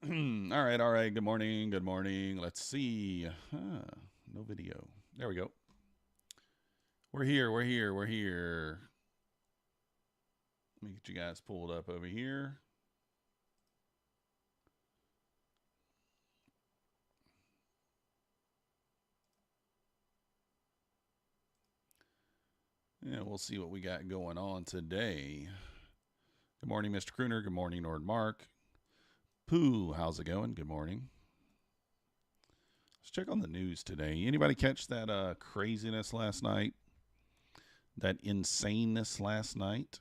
All right. Good morning. Good morning. Let's see. No video. There we go. We're here. We're here. We're here. Let me get you guys pulled up over here. Yeah, we'll see what we got going on today. Good morning, Mr. Crooner. Good morning, Nord Mark. Pooh, how's it going? Good morning. Let's check on the news today. Anybody catch that craziness last night? That insaneness last night?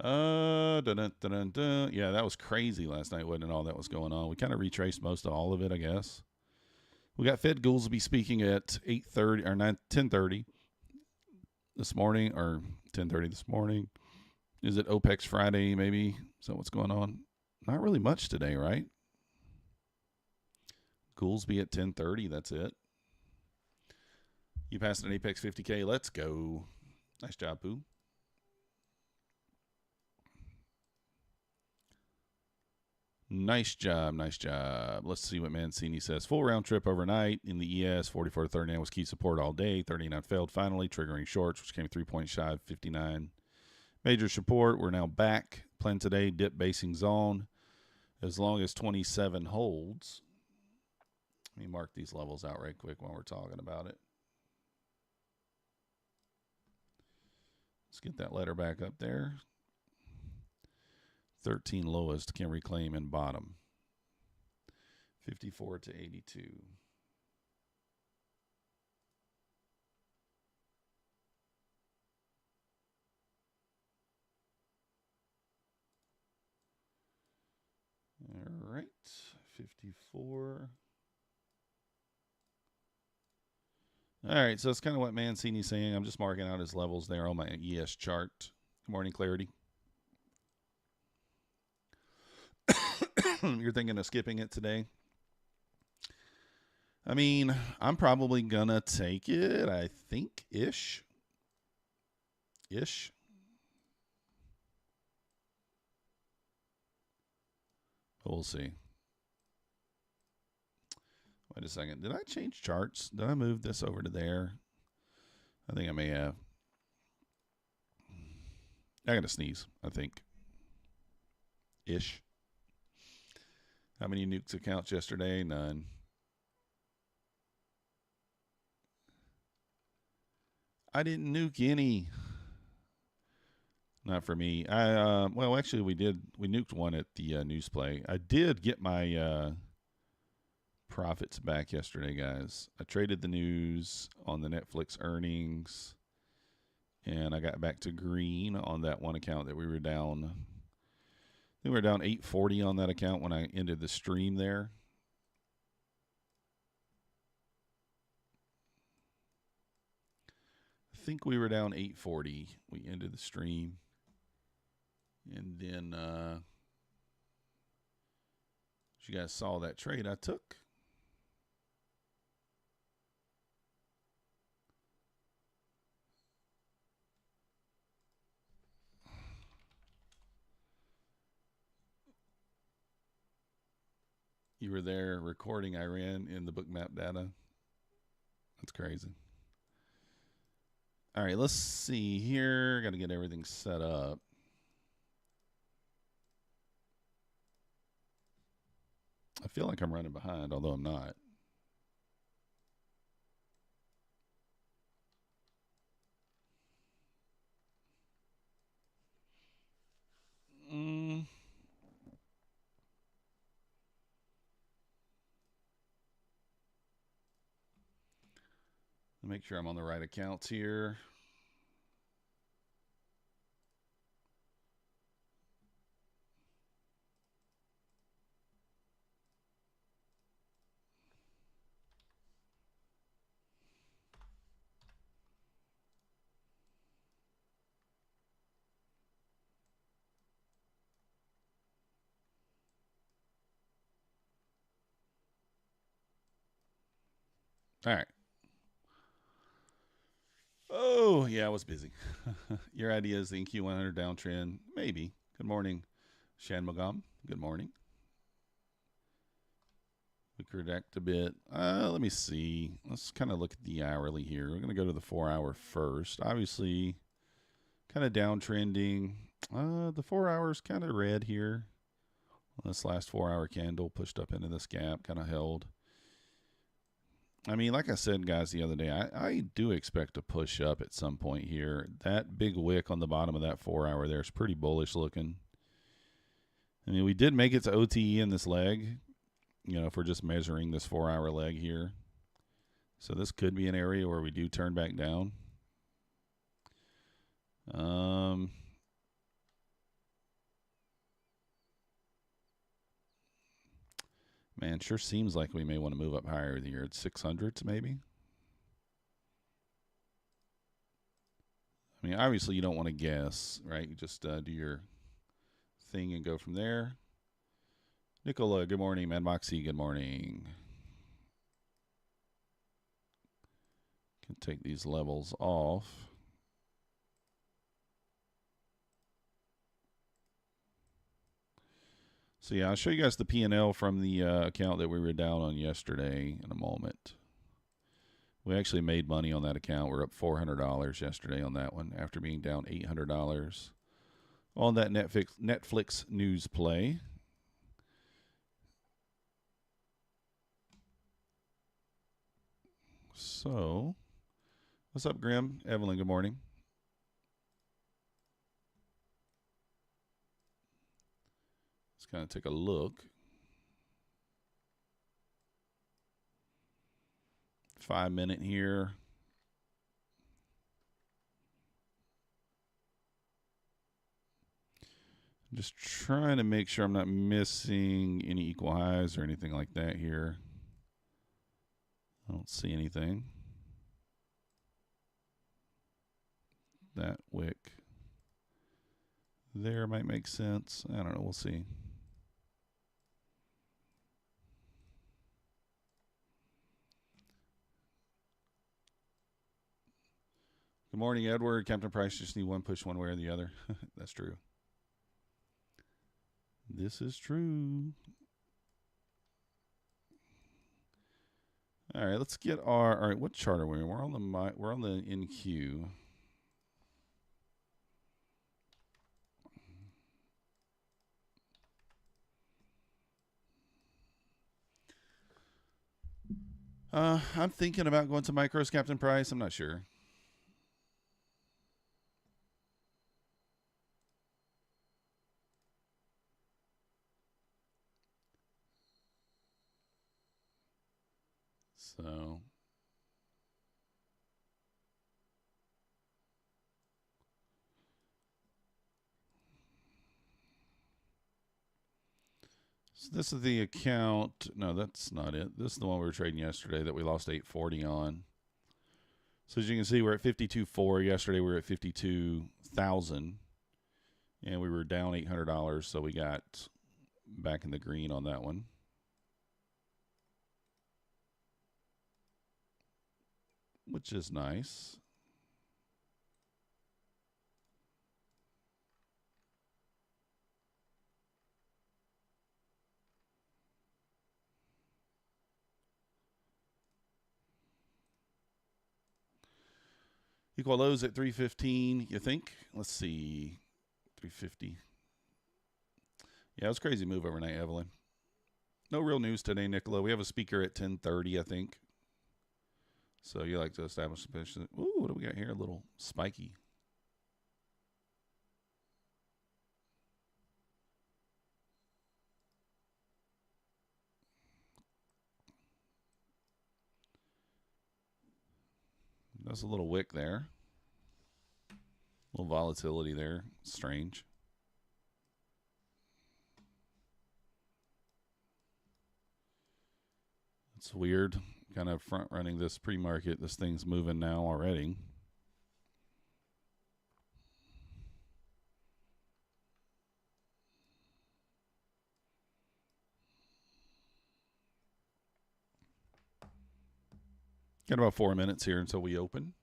Dun, dun, dun, dun, dun. Yeah, that was crazy last night, wasn't it? All that was going on. We kind of retraced most of all of it, I guess. We got Fed Goolsby speaking at 8:30 or 10:30 this morning, or 10:30 this morning. Is it OPEX Friday? Maybe. So what's going on? Not really much today, right? Goolsby at 10:30. That's it. You passed an Apex 50K. Let's go. Nice job, Pooh. Nice job, nice job. Let's see what Mancini says. Full round trip overnight in the ES. 44 to 39 was key support all day. 39 failed finally, triggering shorts, which came 3 points shy of 59. Major support. We're now back. Plan today, dip basing zone. As long as 27 holds. Let me mark these levels out right quick while we're talking about it. Let's get that letter back up there. 13 lowest can reclaim in bottom. 54 to 82. All right, 54. All right, so that's kind of what Mancini's saying. I'm just marking out his levels there on my ES chart. Good morning, Clarity. You're thinking of skipping it today? I mean, I'm probably going to take it, I think, ish. But we'll see. Wait a second. Did I change charts? Did I move this over to there? I think I may have. I got to sneeze, I think. Ish. How many nukes accounts yesterday? None. I didn't nuke any. Not for me. Well, actually, we nuked one at the news play. I did get my profits back yesterday, guys. I traded the news on the Netflix earnings, and I got back to green on that one account that we were down. I think we were down 840 on that account when I ended the stream there. I think we were down 840. We ended the stream. And then, you guys saw that trade I took. You were there recording. I ran in the bookmap data. That's crazy. All right, let's see here. Got to get everything set up. I feel like I'm running behind, although I'm not. Make sure I'm on the right accounts here. All right. Oh, yeah, I was busy. Your idea is the NQ100 downtrend? Maybe. Good morning, Shan Magam. Good morning. We correct a bit. Let me see. Let's kind of look at the hourly here. We're going to go to the 4 hour first. Obviously, kind of downtrending. The 4 hours kind of red here. This last 4 hour candle pushed up into this gap, kind of held. I mean, like I said, guys, the other day, I do expect to push up at some point here. That big wick on the bottom of that 4 hour there is pretty bullish looking. I mean, we did make it to OTE in this leg, you know, if we're just measuring this 4 hour leg here. So this could be an area where we do turn back down. Man, sure seems like we may want to move up higher here at 600s maybe. I mean, obviously you don't want to guess, right? You just do your thing and go from there. Nicola, good morning. Mad Moxie, good morning. Can take these levels off. So yeah, I'll show you guys the P&L from the account that we were down on yesterday in a moment. We actually made money on that account. We're up $400 yesterday on that one after being down $800 on that Netflix news play. So, what's up, Grim? Evelyn, good morning. Let's kind of take a look. 5 minute here. Just trying to make sure I'm not missing any equal highs or anything like that here. I don't see anything. That wick there might make sense. I don't know. We'll see. Good morning, Edward. Captain Price just need one push one way or the other. That's true. This is true. All right, let's get our. All right, what chart are we in? We're on the NQ. I'm thinking about going to micros, Captain Price. I'm not sure. So this is the account. No, that's not it. This is the one we were trading yesterday that we lost 840 on. So as you can see, we're at 52.4. Yesterday we were at 52,000, and we were down $800. So we got back in the green on that one. Which is nice. Equal lows at 315, you think? Let's see. 350. Yeah, it was a crazy move overnight, Evelyn. No real news today, Nicola. We have a speaker at 10:30, I think. So you like to establish a position. Ooh, what do we got here? A little spiky. That's a little wick there. A little volatility there. Strange. It's weird. Kind of front running this pre-market. This thing's moving now already. Got about 4 minutes here until we open.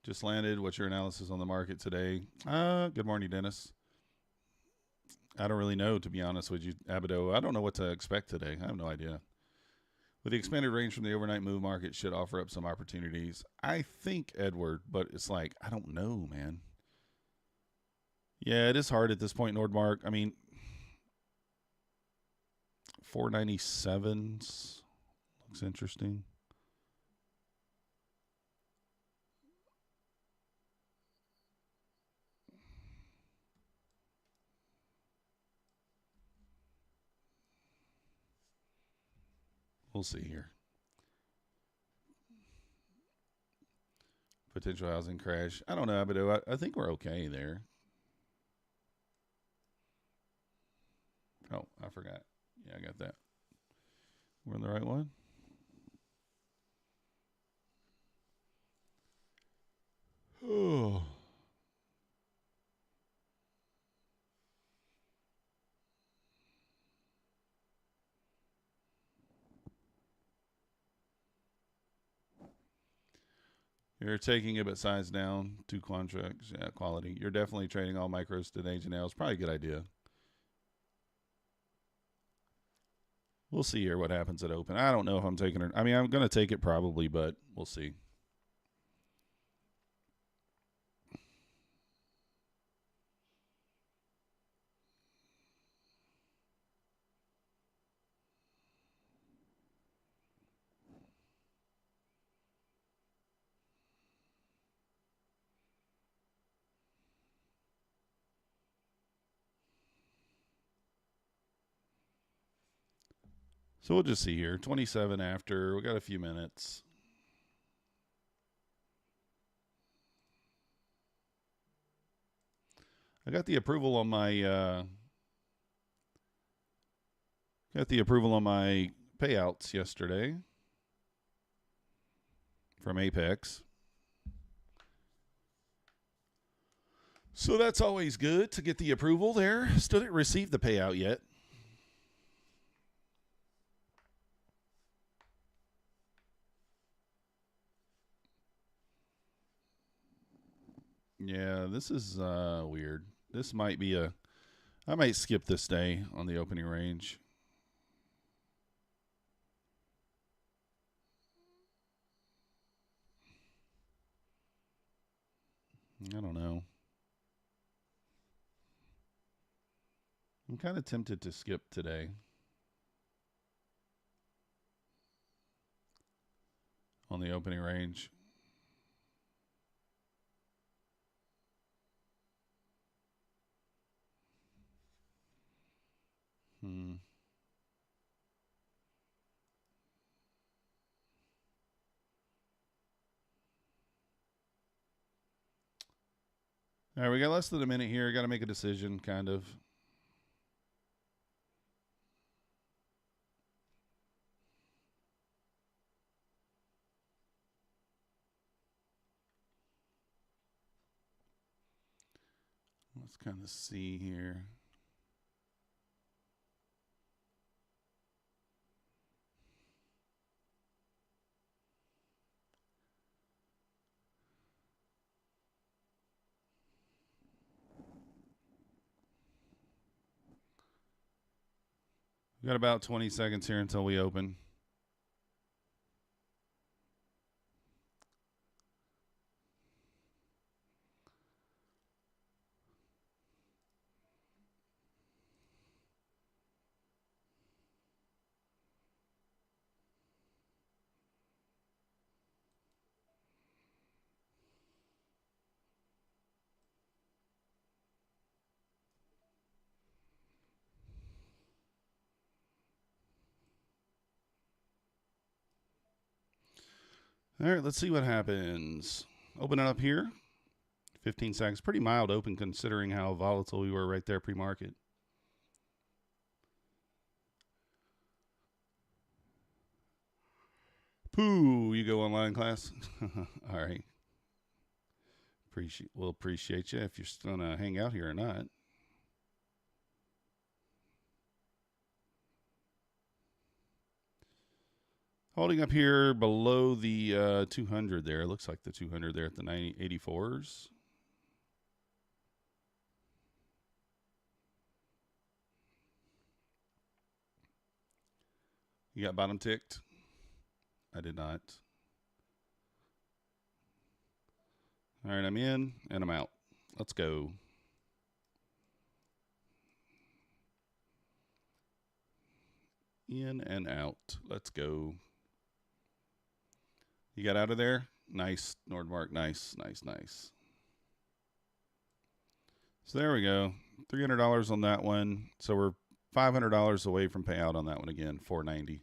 Just landed. What's your analysis on the market today? Good morning, Dennis. I don't really know, to be honest with you, Abido. I don't know what to expect today. I have no idea. With the expanded range from the overnight move, market should offer up some opportunities. I think, Edward, but it's like, I don't know, man. Yeah, it is hard at this point, Nordmark. I mean, 497s looks interesting. We'll see here. Potential housing crash. I don't know, but I think we're okay there. Oh, I forgot. Yeah, I got that. We're in the right one. Oh. You're taking it, but size down. 2 contracts. Yeah, quality. You're definitely trading all micros to now. It's probably a good idea. We'll see here what happens at open. I don't know if I'm taking it. I mean, I'm going to take it probably, but we'll see. So we'll just see here. 27 after. We got a few minutes. I got the approval on my payouts yesterday from APEX. So that's always good to get the approval there. Still didn't receive the payout yet. Yeah, this is weird. This might be I might skip this day on the opening range. I don't know. I'm kind of tempted to skip today on the opening range. All right, we got less than a minute here. Got to make a decision, kind of. Let's kind of see here. We got about 20 seconds here until we open. All right, let's see what happens. Open it up here. 15 seconds. Pretty mild open considering how volatile we were right there pre-market. Pooh, you go online class? All right. We'll appreciate you if you're still going to hang out here or not. Holding up here below the 200 there. Looks like the 200 there at the 84s. You got bottom ticked? I did not. All right, I'm in and I'm out. Let's go. In and out. Let's go. You got out of there? Nice, Nordmark. Nice, nice, nice. So there we go. $300 on that one. So we're $500 away from payout on that one again. $490.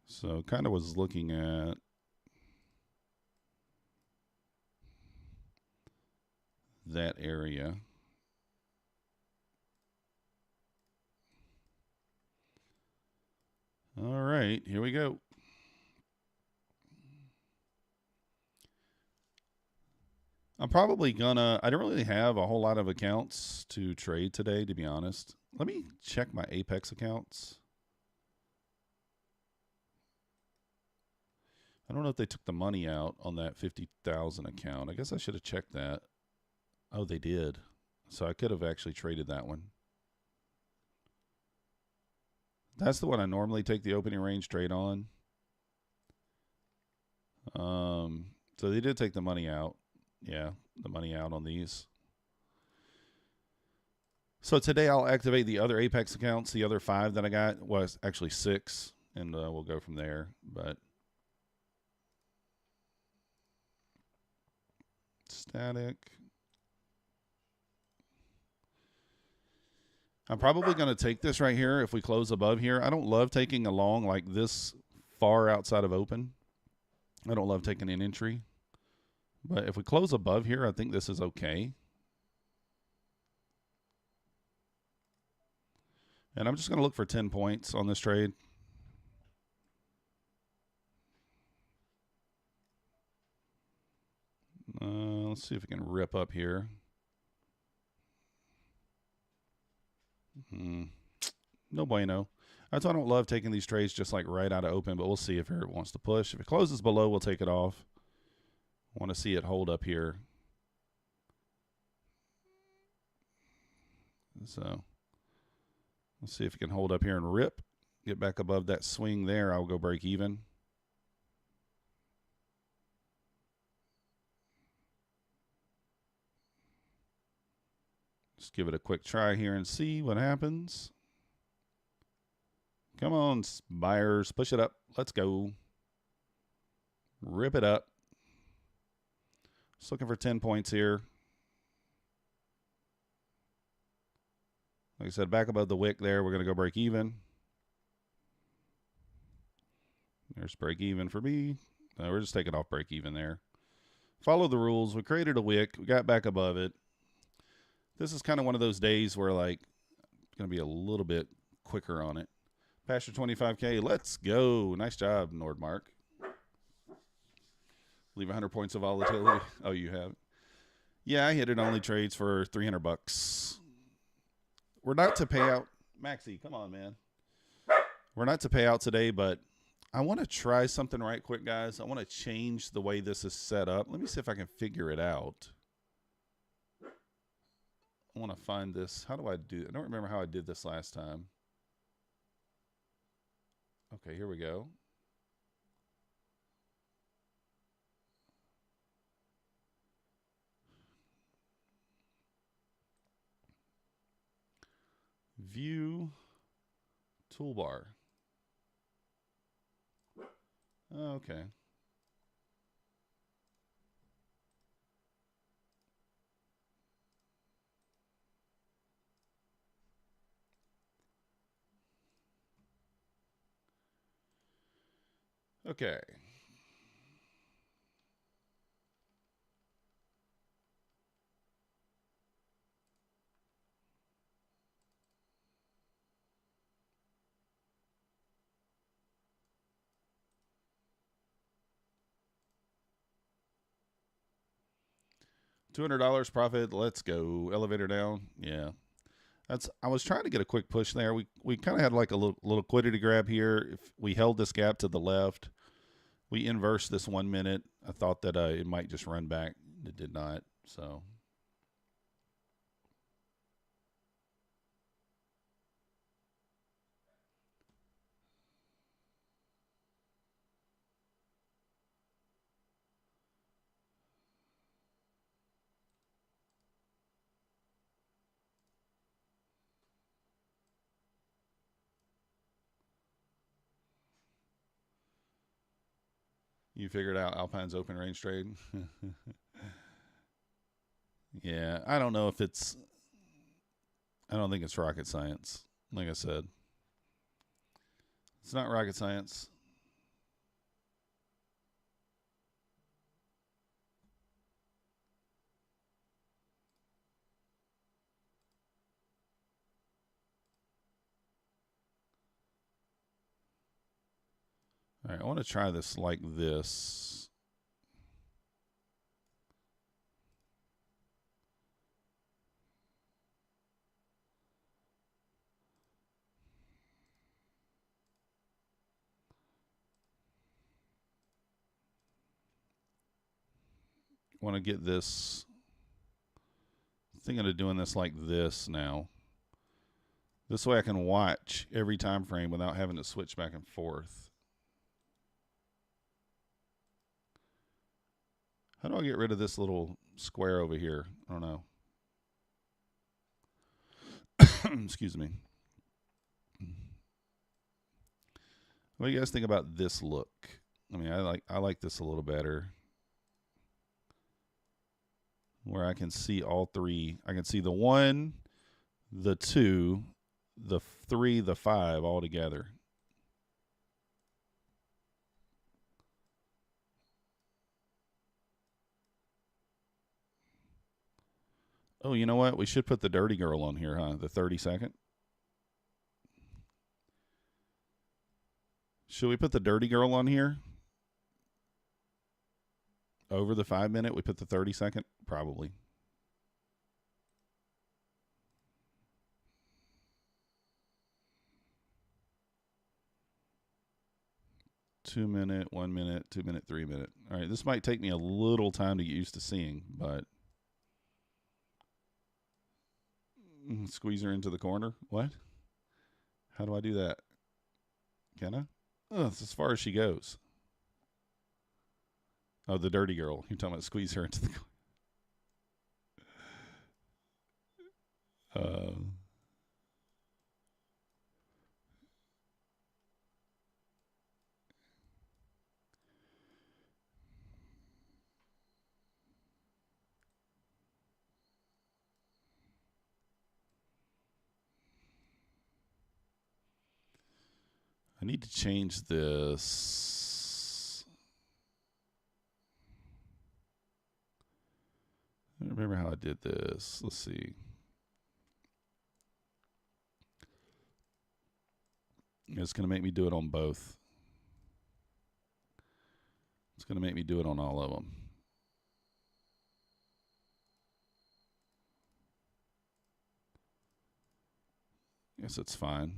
So kind of was looking at that area. All right, here we go. I'm probably gonna, I don't really have a whole lot of accounts to trade today, to be honest. Let me check my Apex accounts. I don't know if they took the money out on that 50,000 account. I guess I should have checked that. Oh, they did. So I could have actually traded that one. That's the one I normally take the opening range trade on. So they did take the money out. Yeah, the money out on these. So today I'll activate the other Apex accounts. The other 5 that I got was actually 6, and we'll go from there. But static. I'm probably going to take this right here if we close above here. I don't love taking a long like this far outside of open. I don't love taking an entry. But if we close above here, I think this is okay. And I'm just going to look for 10 points on this trade. Let's see if we can rip up here. No bueno. That's why I don't love taking these trades just like right out of open, but we'll see if it wants to push. If it closes below, we'll take it off. I want to see it hold up here. So let's see if it can hold up here and rip. Get back above that swing there. I'll go break even. Just give it a quick try here and see what happens. Come on, buyers. Push it up. Let's go. Rip it up. Just looking for 10 points here. Like I said, back above the wick there. We're going to go break even. There's break even for me. We're just taking off break even there. Follow the rules. We created a wick. We got back above it. This is kind of one of those days where like it's going to be a little bit quicker on it. Pasture 25K. Let's go. Nice job, Nordmark. Leave 100 points of volatility. Oh, you have? Yeah, I hit it. Only trades for $300. We're not to pay out. Maxie, come on, man. We're not to pay out today, but I want to try something right quick, guys. I want to change the way this is set up. Let me see if I can figure it out. I want to find this. How do I do it? I don't remember how I did this last time. Okay, here we go. View toolbar. Okay. Okay. $200 profit. Let's go. Elevator down. Yeah. I was trying to get a quick push there. We kind of had like a little liquidity grab here. If we held this gap to the left, we inversed this 1 minute. I thought that it might just run back. It did not. So you figured out Alpine's open range trade. Yeah, I don't know if it's. I don't think it's rocket science. Like I said, it's not rocket science. All right, I want to try this like this. I want to get this. Thinking of doing this like this now. This way I can watch every time frame without having to switch back and forth. How do I get rid of this little square over here? I don't know. Excuse me. What do you guys think about this look? I mean, I like this a little better. Where I can see all three. I can see the 1, the 2, the 3, the 5 all together. Oh, you know what? We should put the dirty girl on here, huh? The 30-second. Should we put the dirty girl on here? Over the 5 minute, we put the 30-second? Probably. Two minute, 1 minute, 2 minute, 3 minute. All right, this might take me a little time to get used to seeing, but squeeze her into the corner. What? How do I do that? Can I? Oh, that's as far as she goes. Oh, the dirty girl. You're talking about squeeze her into the corner. I need to change this. I don't remember how I did this. Let's see. It's going to make me do it on both. It's going to make me do it on all of them. Guess it's fine.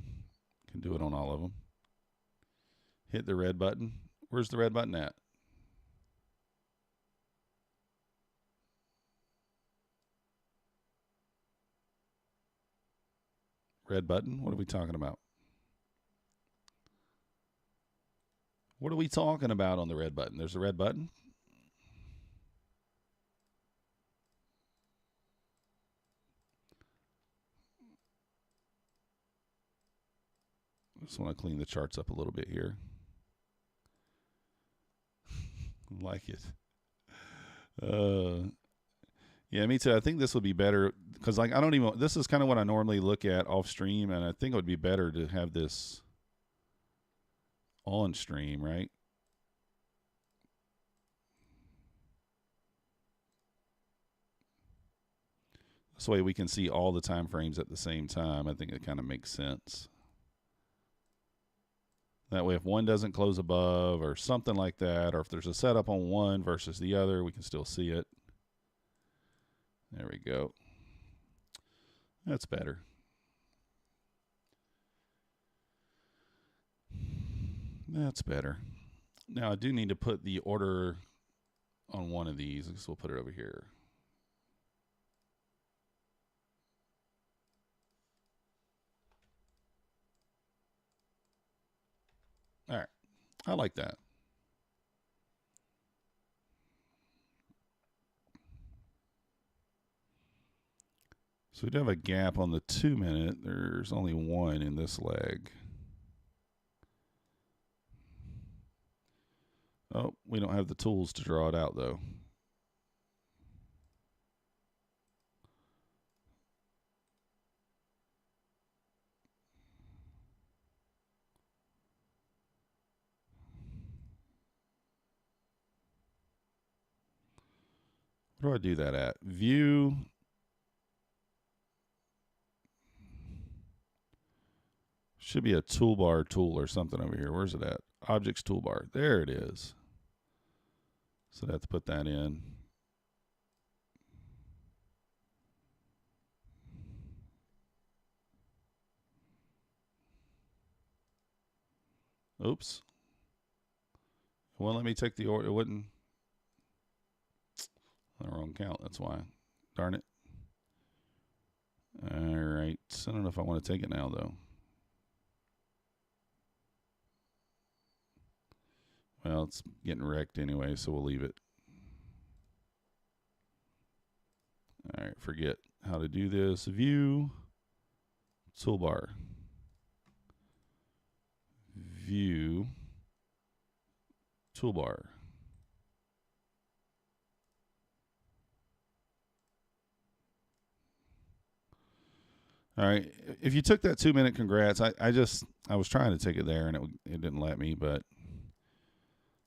Can do it on all of them. Hit the red button. Where's the red button at? Red button? What are we talking about? What are we talking about on the red button? There's a red button? I just want to clean the charts up a little bit here. Like it. Yeah, me too. I think this would be better because, like, I don't even. This is kind of what I normally look at off stream, and I think it would be better to have this on stream, right? This way we can see all the time frames at the same time. I think it kind of makes sense. That way, if one doesn't close above or something like that, or if there's a setup on one versus the other, we can still see it. There we go. That's better. That's better. Now I do need to put the order on one of these. I guess we'll put it over here. All right. I like that. So we do have a gap on the 2 minute. There's only one in this leg. Oh, we don't have the tools to draw it out though. Where do I do that at? View. Should be a toolbar tool or something over here. Where's it at? Objects toolbar. There it is. So I have to put that in. Oops. It wouldn't let me take the order. It wouldn't. On the wrong count. That's why. Darn it. All right. I don't know if I want to take it now, though. Well, it's getting wrecked anyway, so we'll leave it. All right. Forget how to do this. View. Toolbar. View. Toolbar. All right. If you took that 2 minute, congrats. I was trying to take it there and it didn't let me, but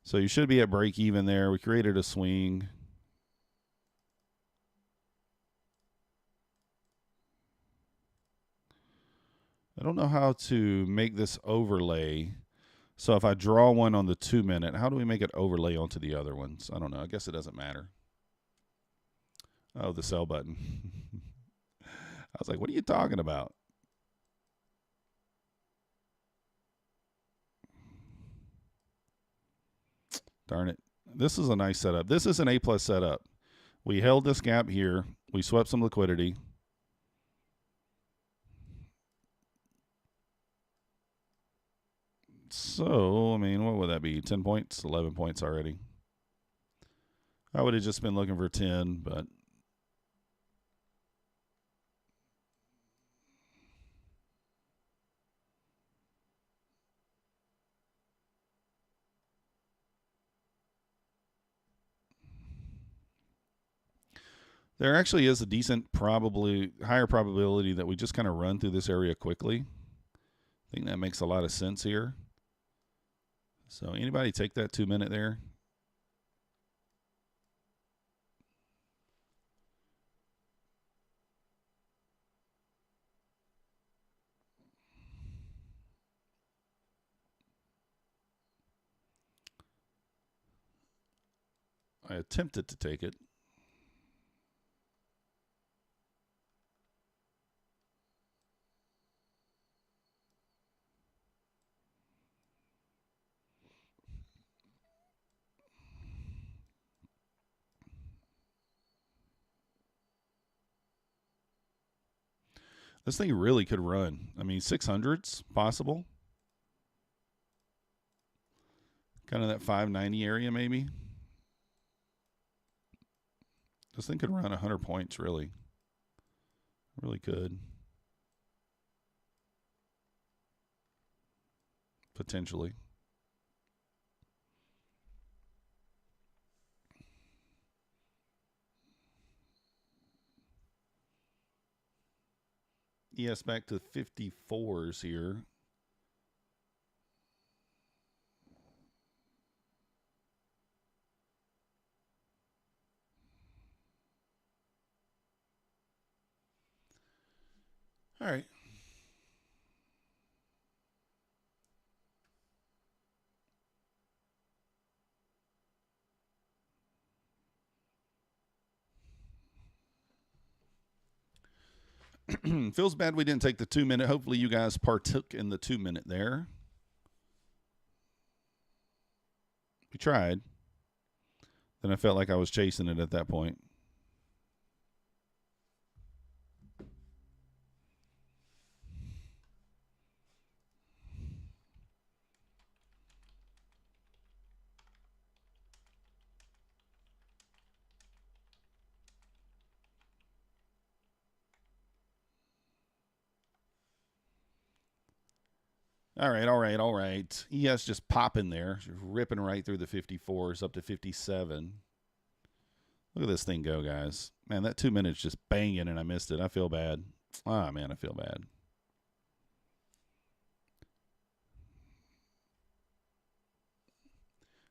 so you should be at break even there. We created a swing. I don't know how to make this overlay. So if I draw one on the 2 minute, how do we make it overlay onto the other ones? I don't know. I guess it doesn't matter. Oh, the sell button. I was like, what are you talking about? Darn it. This is a nice setup. This is an A+ setup. We held this gap here. We swept some liquidity. So, I mean, what would that be? 10 points? 11 points already. I would have just been looking for 10, but there actually is a decent, probably higher probability that we just kind of run through this area quickly. I think that makes a lot of sense here. So anybody take that 2 minute there? I attempted to take it. This thing really could run. I mean, 600's possible. Kind of that 590 area maybe. This thing could run 100 points, really. Really could. Potentially. Yes, back to 54s here. All right. Feels bad we didn't take the 2 minute. Hopefully you guys partook in the 2 minute there. We tried. Then I felt like I was chasing it at that point. All right. ES just popping there. Just ripping right through the 54s up to 57. Look at this thing go, guys. Man, that 2 minutes just banging and I missed it. I feel bad. Ah, man, I feel bad.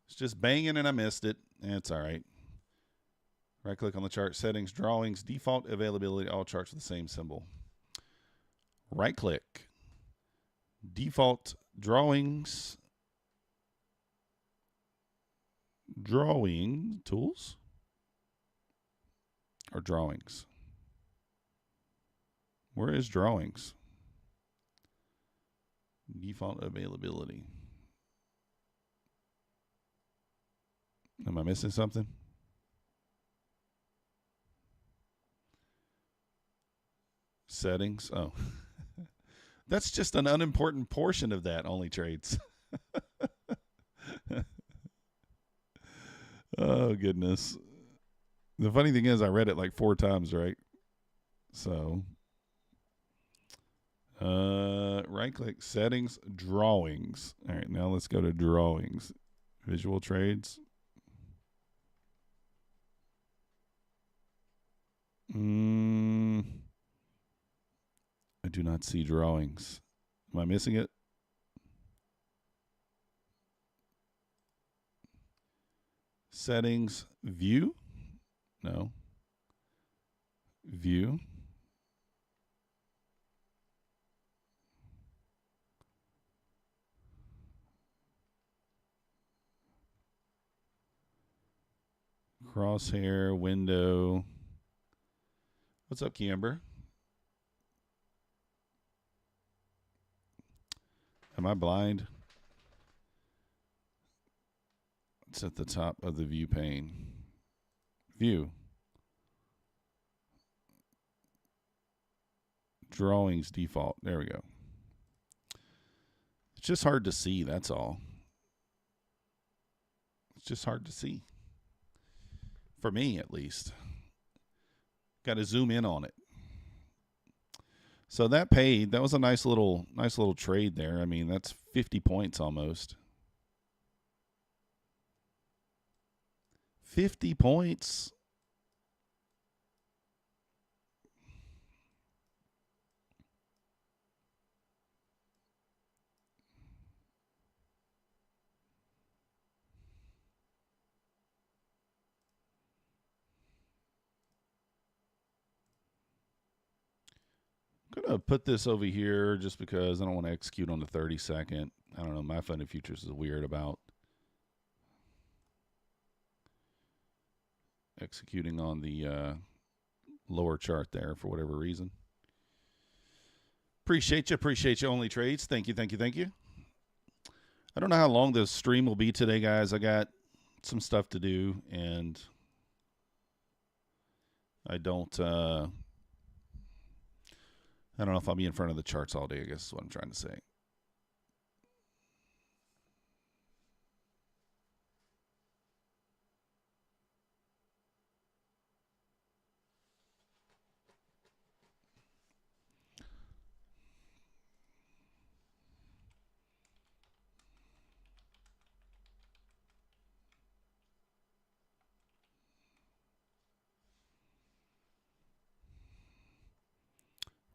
It's just banging and I missed it. It's all right. Right click on the chart settings, drawings, default availability, all charts with the same symbol. Right click. Default drawings. Drawing tools or drawings. Where is drawings? Default availability. Am I missing something? Settings. Oh, that's just an unimportant portion of that. Only trades. Oh, goodness. The funny thing is I read it like 4 times, right? So, right click, settings, drawings. All right, now let's go to drawings. Visual trades. I do not see drawings. Am I missing it? Settings, view? No. View. Crosshair, window. What's up, Camber? Am I blind? It's at the top of the view pane. View. Drawings default. There we go. It's just hard to see, that's all. It's just hard to see. For me, at least. Got to zoom in on it. So that paid. That was a nice little trade there. I mean, that's 50 points almost. 50 points. I'm going to put this over here just because I don't want to execute on the 32nd. I don't know. My funded futures is weird about executing on the lower chart there for whatever reason. Appreciate you. Only trades. Thank you. I don't know how long this stream will be today, guys. I got some stuff to do, and I don't know if I'll be in front of the charts all day, I guess is what I'm trying to say.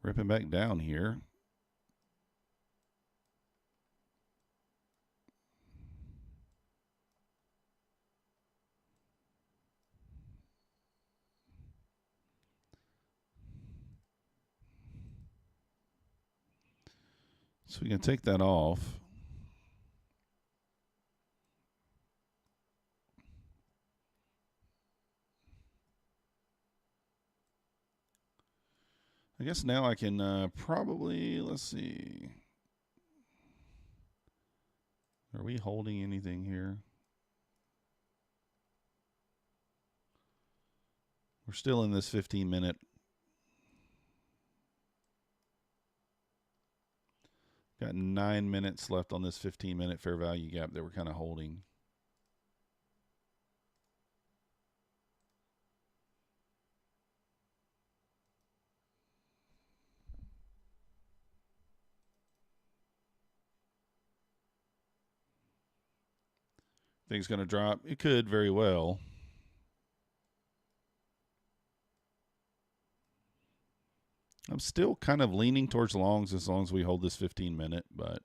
Ripping back down here. So we can take that off. I guess now I can probably, let's see. Are we holding anything here? We're still in this 15-minute. Got 9 minutes left on this 15-minute fair value gap that we're kind of holding. Things going to drop? It could very well. I'm still kind of leaning towards longs as long as we hold this 15-minute, but.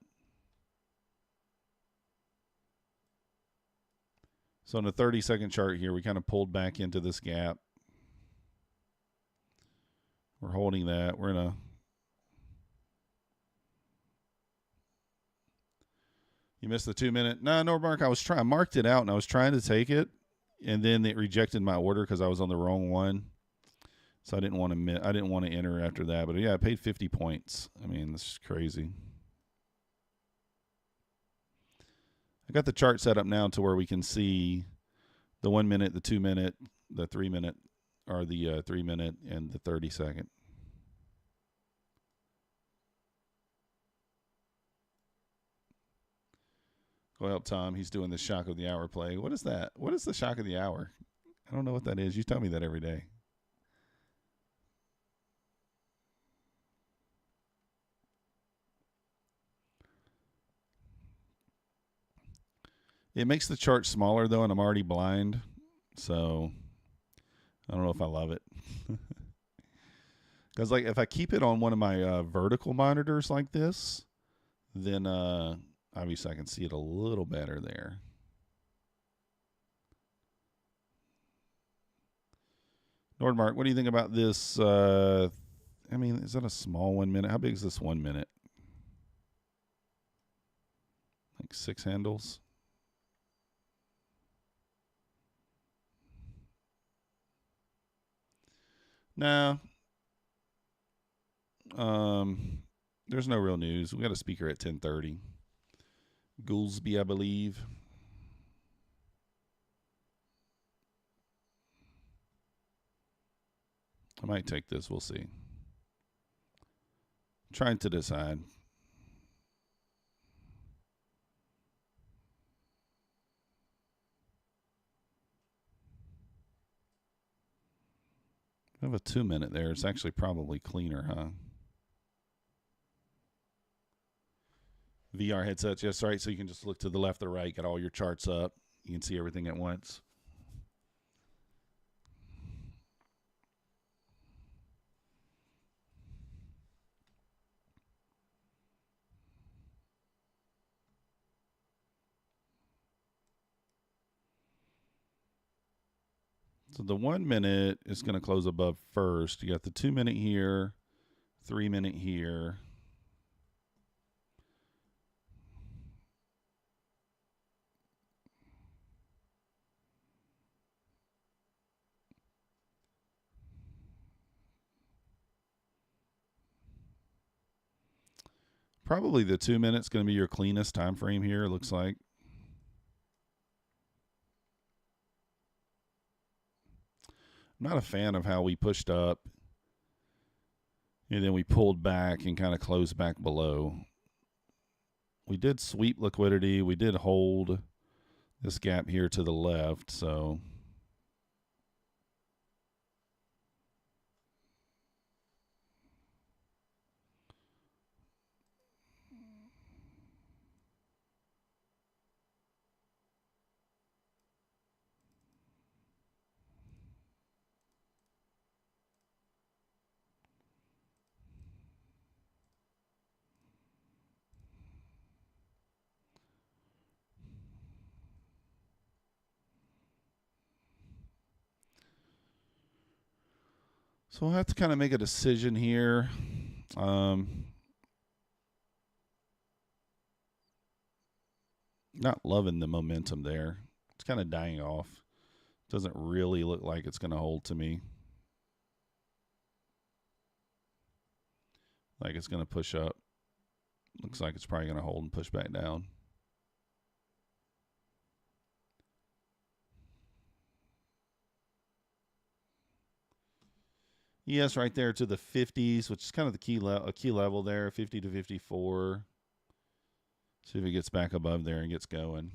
So on the 30-second chart here, we kind of pulled back into this gap. We're holding that. We're in a. You missed the 2-minute. No, Mark, I marked it out and I was trying to take it, and then it rejected my order because I was on the wrong one. So I didn't want to enter after that. But yeah, I paid 50 points. I mean, this is crazy. I got the chart set up now to where we can see the 1 minute, the 2 minute, the 3 minute, or the 3 minute and the 30-second. Go help Tom. He's doing the shock of the hour play. What is that? What is the shock of the hour? I don't know what that is. You tell me that every day. It makes the chart smaller, though, and I'm already blind. So I don't know if I love it. Because like if I keep it on one of my vertical monitors like this, then obviously I can see it a little better there. Nordmark, what do you think about this? I mean, is that a small 1 minute? How big is this 1 minute? Like 6 handles? No. There's no real news. We got a speaker at 10:30. Goolsby, I believe. I might take this. We'll see. Trying to decide. I have a 2 minute there. It's actually probably cleaner, huh? VR headsets, yes, right. So you can just look to the left or right, get all your charts up. You can see everything at once. So the 1 minute is going to close above first. You got the 2 minute here, 3 minute here. Probably the 2 minutes going to be your cleanest time frame here, it looks like. I'm not a fan of how we pushed up and then we pulled back and kind of closed back below. We did sweep liquidity. We did hold this gap here to the left, so we'll have to kind of make a decision here. Not loving the momentum there. It's kind of dying off. Doesn't really look like it's going to hold to me. like it's going to push up. Looks like it's probably going to hold and push back down. Yes, right there to the 50s, which is kind of the key level there, 50 to 54. See if it gets back above there and gets going.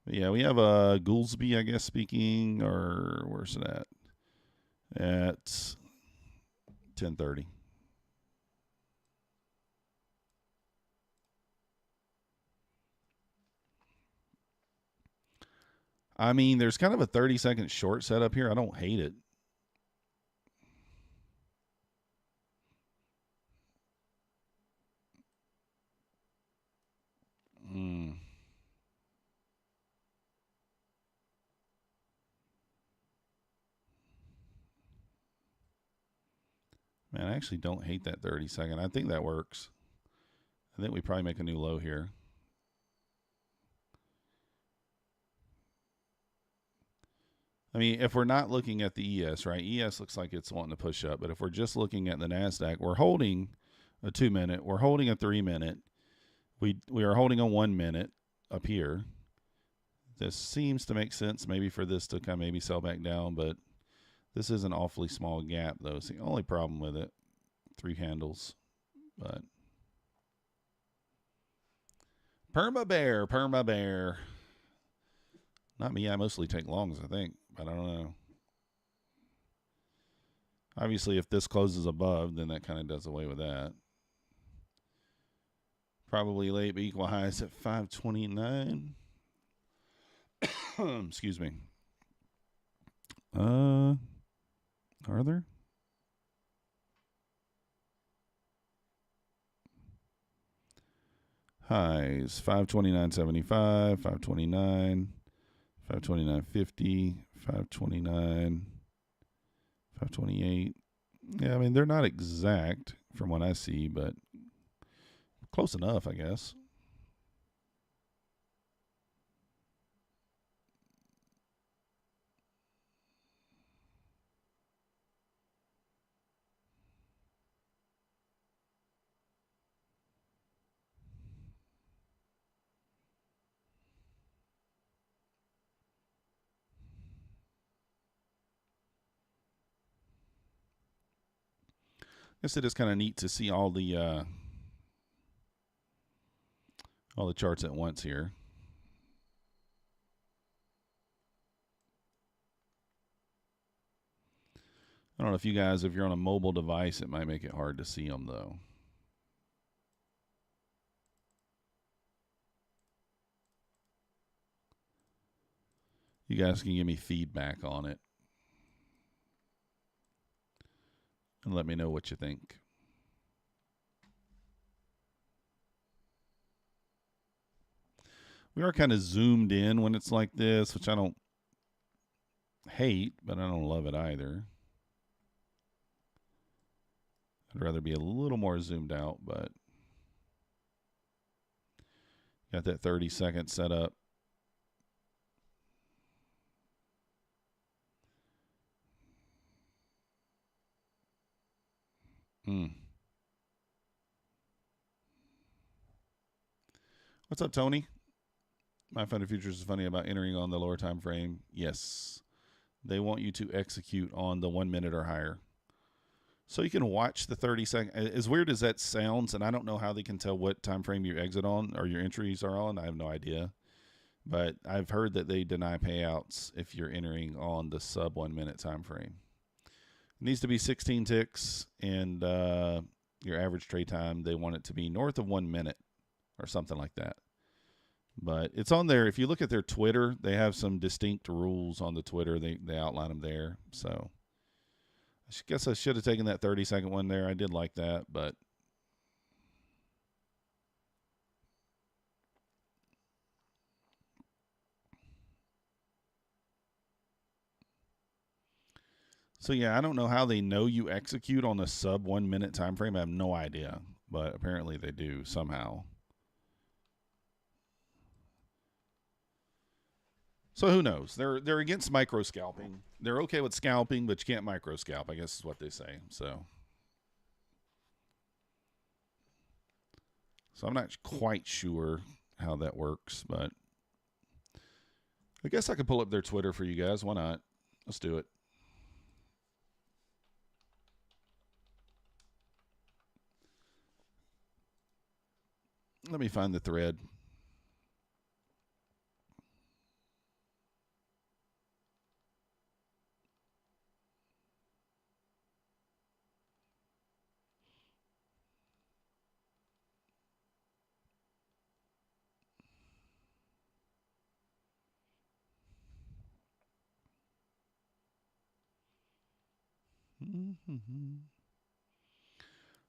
But yeah, we have Goolsby, I guess, speaking, or where's it at? At 10:30. I mean, there's kind of a 30-second short setup here. I don't hate it. Man, I actually don't hate that 30-second. I think that works. I think we probably make a new low here. I mean, if we're not looking at the ES, right? ES looks like it's wanting to push up. But if we're just looking at the Nasdaq, we're holding a 2-minute. We're holding a 3-minute. We are holding a 1 minute up here. This seems to make sense maybe for this to kind of maybe sell back down, but this is an awfully small gap, though. It's the only problem with it. 3 handles. But Perma bear. Not me. I mostly take longs, I think. But I don't know. Obviously, if this closes above, then that kind of does away with that. Probably late, but equal highs at 529. Excuse me. Are there? Highs 529.75, 529, 529.50, 529, 528. Yeah, I mean, they're not exact from what I see, but close enough, I guess. I guess it is kind of neat to see all the charts at once here. I don't know if you guys, if you're on a mobile device, it might make it hard to see them, though. You guys can give me feedback on it and let me know what you think. We are kind of zoomed in when it's like this, which I don't hate, but I don't love it either. I'd rather be a little more zoomed out, but got that 30-second setup. What's up, Tony? My Funded Futures is funny about entering on the lower time frame. Yes. They want you to execute on the 1 minute or higher. So you can watch the 30-second. As weird as that sounds, and I don't know how they can tell what time frame you exit on or your entries are on. I have no idea. But I've heard that they deny payouts if you're entering on the sub 1 minute time frame. It needs to be 16 ticks, and your average trade time, they want it to be north of 1 minute or something like that. But it's on there. If you look at their Twitter, they have some distinct rules on the Twitter. They outline them there. So I guess I should have taken that 30-second one there. I did like that, but so yeah, I don't know how they know you execute on a sub 1 minute time frame. I have no idea, but apparently they do somehow. So who knows? They're against micro scalping. They're okay with scalping, but you can't micro scalp, I guess is what they say. So I'm not quite sure how that works, but I guess I could pull up their Twitter for you guys. Why not? Let's do it. Let me find the thread.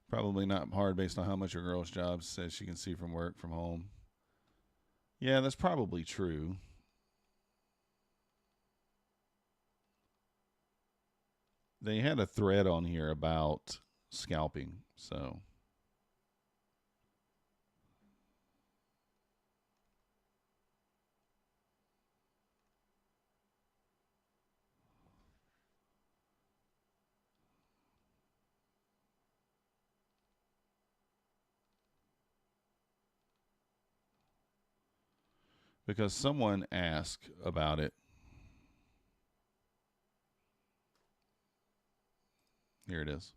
Probably not hard based on how much your girl's job says she can see from work from home. Yeah, that's probably true. They had a thread on here about scalping, so because someone asked about it. Here it is.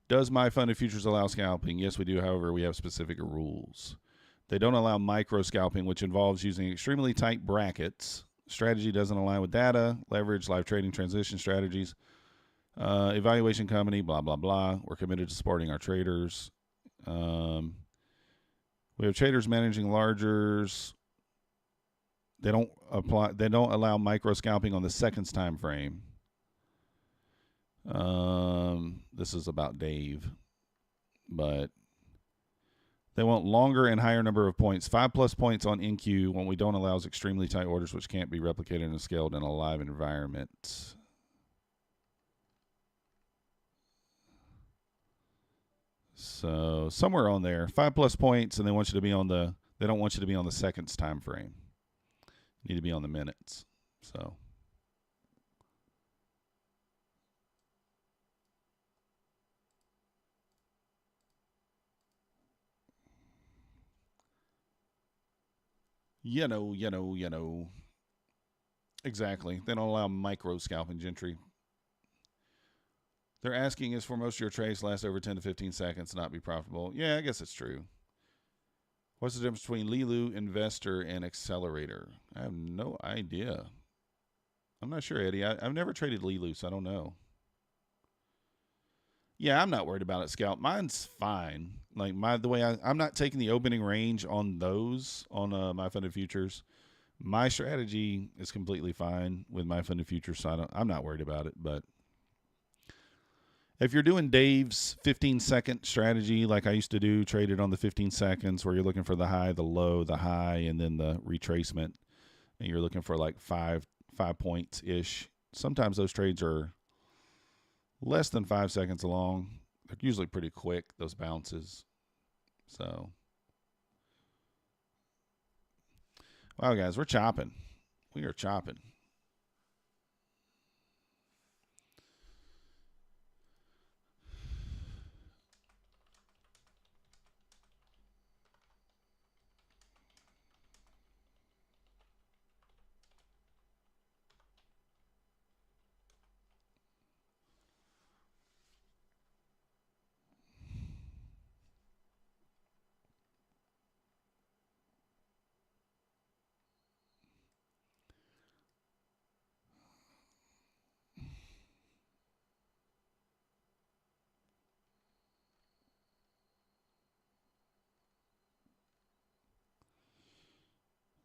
Does my funded futures allow scalping? Yes, we do. However, we have specific rules. They don't allow micro scalping, which involves using extremely tight brackets. Strategy doesn't align with data, leverage, live trading, transition strategies. Evaluation company, blah, blah, blah. We're committed to supporting our traders. We have traders managing largers. They don't allow micro scalping on the seconds time frame. This is about Dave, but they want longer and higher number of points. 5+ points on NQ. What we don't allow is extremely tight orders, which can't be replicated and scaled in a live environment. So somewhere on there, 5+ points, and they want you to be on the. They don't want you to be on the seconds time frame. You need to be on the minutes. So. You know. Exactly. They don't allow micro scalping, Gentry. They're asking is for most of your trades to last over 10 to 15 seconds, not be profitable. Yeah, I guess it's true. What's the difference between Lilu, investor, and accelerator? I have no idea. I'm not sure, Eddie. I've never traded Lilu, so I don't know. Yeah, I'm not worried about it, Scout. Mine's fine. Like the way I'm not taking the opening range on those on my funded futures. My strategy is completely fine with my funded futures, so I'm not worried about it. But if you're doing Dave's 15-second strategy, like I used to do, traded on the 15 seconds, where you're looking for the high, the low, the high, and then the retracement, and you're looking for like 5 points ish. Sometimes those trades are less than 5 seconds long. They're usually pretty quick, those bounces. So, wow, guys, we're chopping. We are chopping.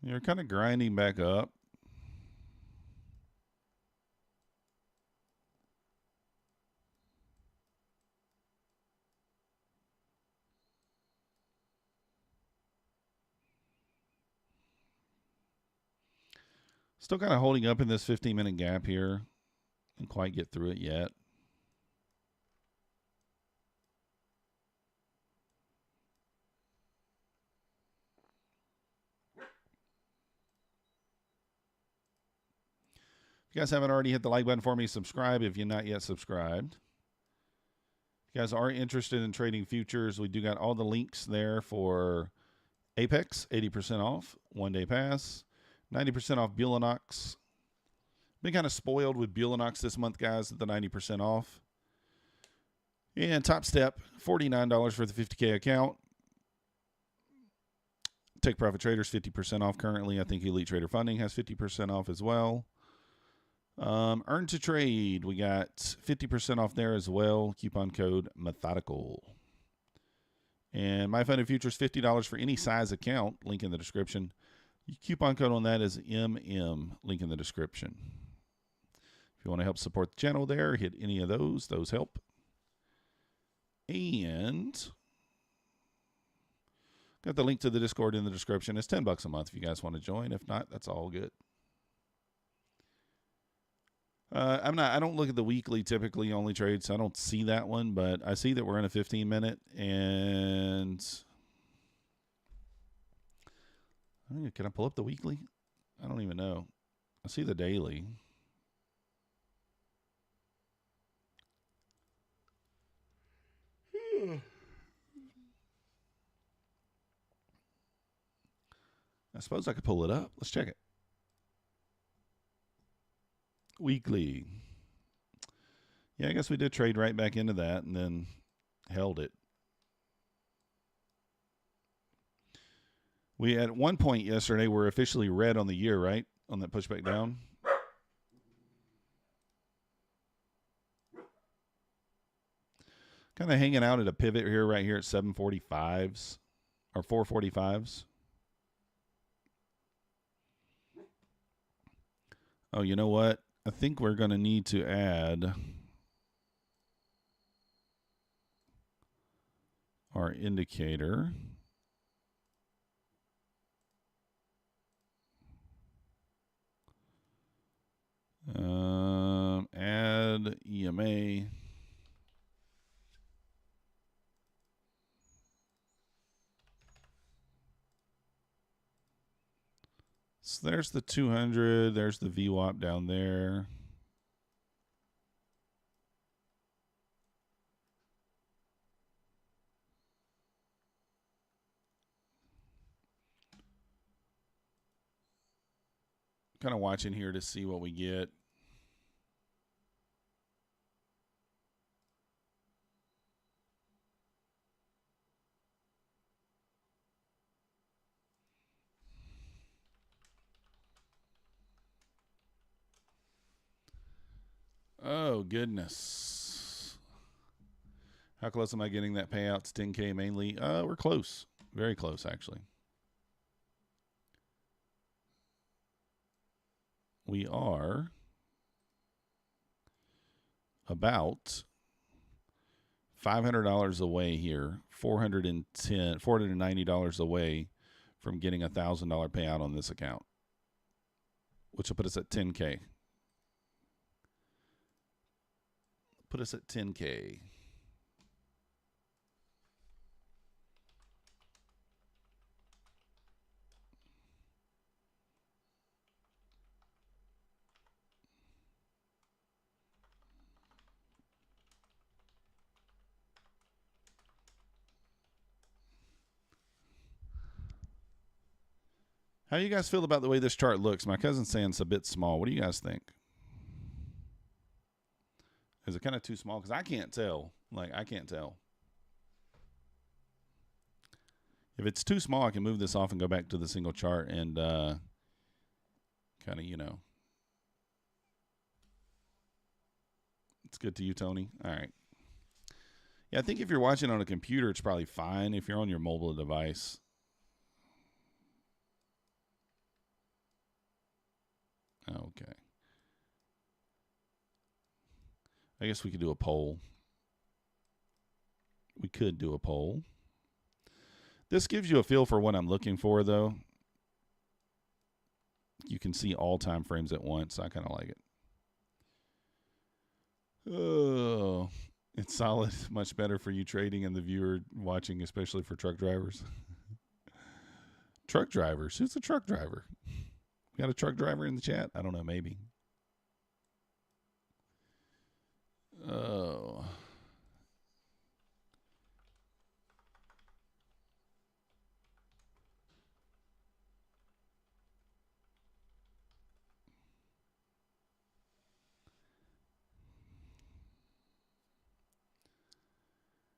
You're kind of grinding back up. Still kind of holding up in this 15-minute gap here. Didn't quite get through it yet. you guys haven't already hit the like button for me, subscribe if you're not yet subscribed. If you guys are interested in trading futures, we do got all the links there for APEX, 80% off, 1-day pass, 90% off Bulenox. Been kind of spoiled with Bulenox this month, guys, at the 90% off. And Topstep, $49 for the 50K account. Take Profit Traders, 50% off currently. I think Elite Trader Funding has 50% off as well. Earn to Trade, we got 50% off there as well. Coupon code Methodical. And My Funded Futures, $50 for any size account. Link in the description. Coupon code on that is MM. Link in the description. If you want to help support the channel there, hit any of those. Those help. And got the link to the Discord in the description. It's $10 a month if you guys want to join. If not, that's all good. I don't look at the weekly typically only trade, so I don't see that one, but I see that we're in a 15-minute, and can I pull up the weekly? I don't even know. I see the daily. I suppose I could pull it up. Let's check it. Weekly. Yeah, I guess we did trade right back into that and then held it. We at one point yesterday were officially red on the year, right? On that pushback down. Kind of hanging out at a pivot here, right here at 745s or 445s. Oh, you know what? I think we're going to need to add our indicator. Add EMA. So there's the 200. There's the VWAP down there. Kind of watching here to see what we get. Oh, goodness. How close am I getting that payout to 10K mainly? We're close. Very close, actually. We are about $500 away here, $490 away from getting a $1,000 payout on this account, which will put us at 10K. Put us at 10K. How do you guys feel about the way this chart looks? My cousin's saying it's a bit small. What do you guys think? Is it kind of too small? Because I can't tell. Like, I can't tell. If it's too small, I can move this off and go back to the single chart and kind of, you know. It's good to you, Tony. All right. Yeah, I think if you're watching on a computer, it's probably fine. If you're on your mobile device. Okay. I guess we could do a poll. We could do a poll. This gives you a feel for what I'm looking for, though. You can see all time frames at once. I kind of like it. Oh, it's solid. Much better for you trading and the viewer watching, especially for truck drivers. Truck drivers? Who's a truck driver? We got a truck driver in the chat? I don't know, maybe.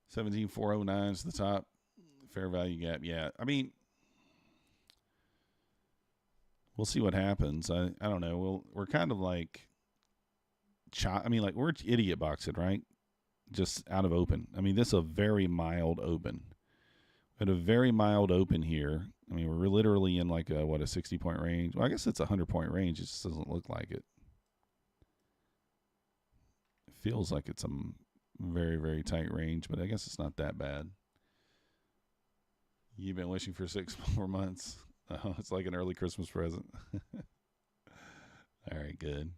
17,409 is the top fair value gap. Yeah, I mean, we'll see what happens. I don't know. We're kind of like, like we're idiot boxing, right? Just out of open. I mean, this is a very mild open. We had a very mild open here. I mean, we're literally in like a 60-point range. Well, I guess it's a 100-point range. It just doesn't look like it. It feels like it's a very, very tight range, but I guess it's not that bad. You've been wishing for 6 more months. Oh, it's like an early Christmas present. All right, good.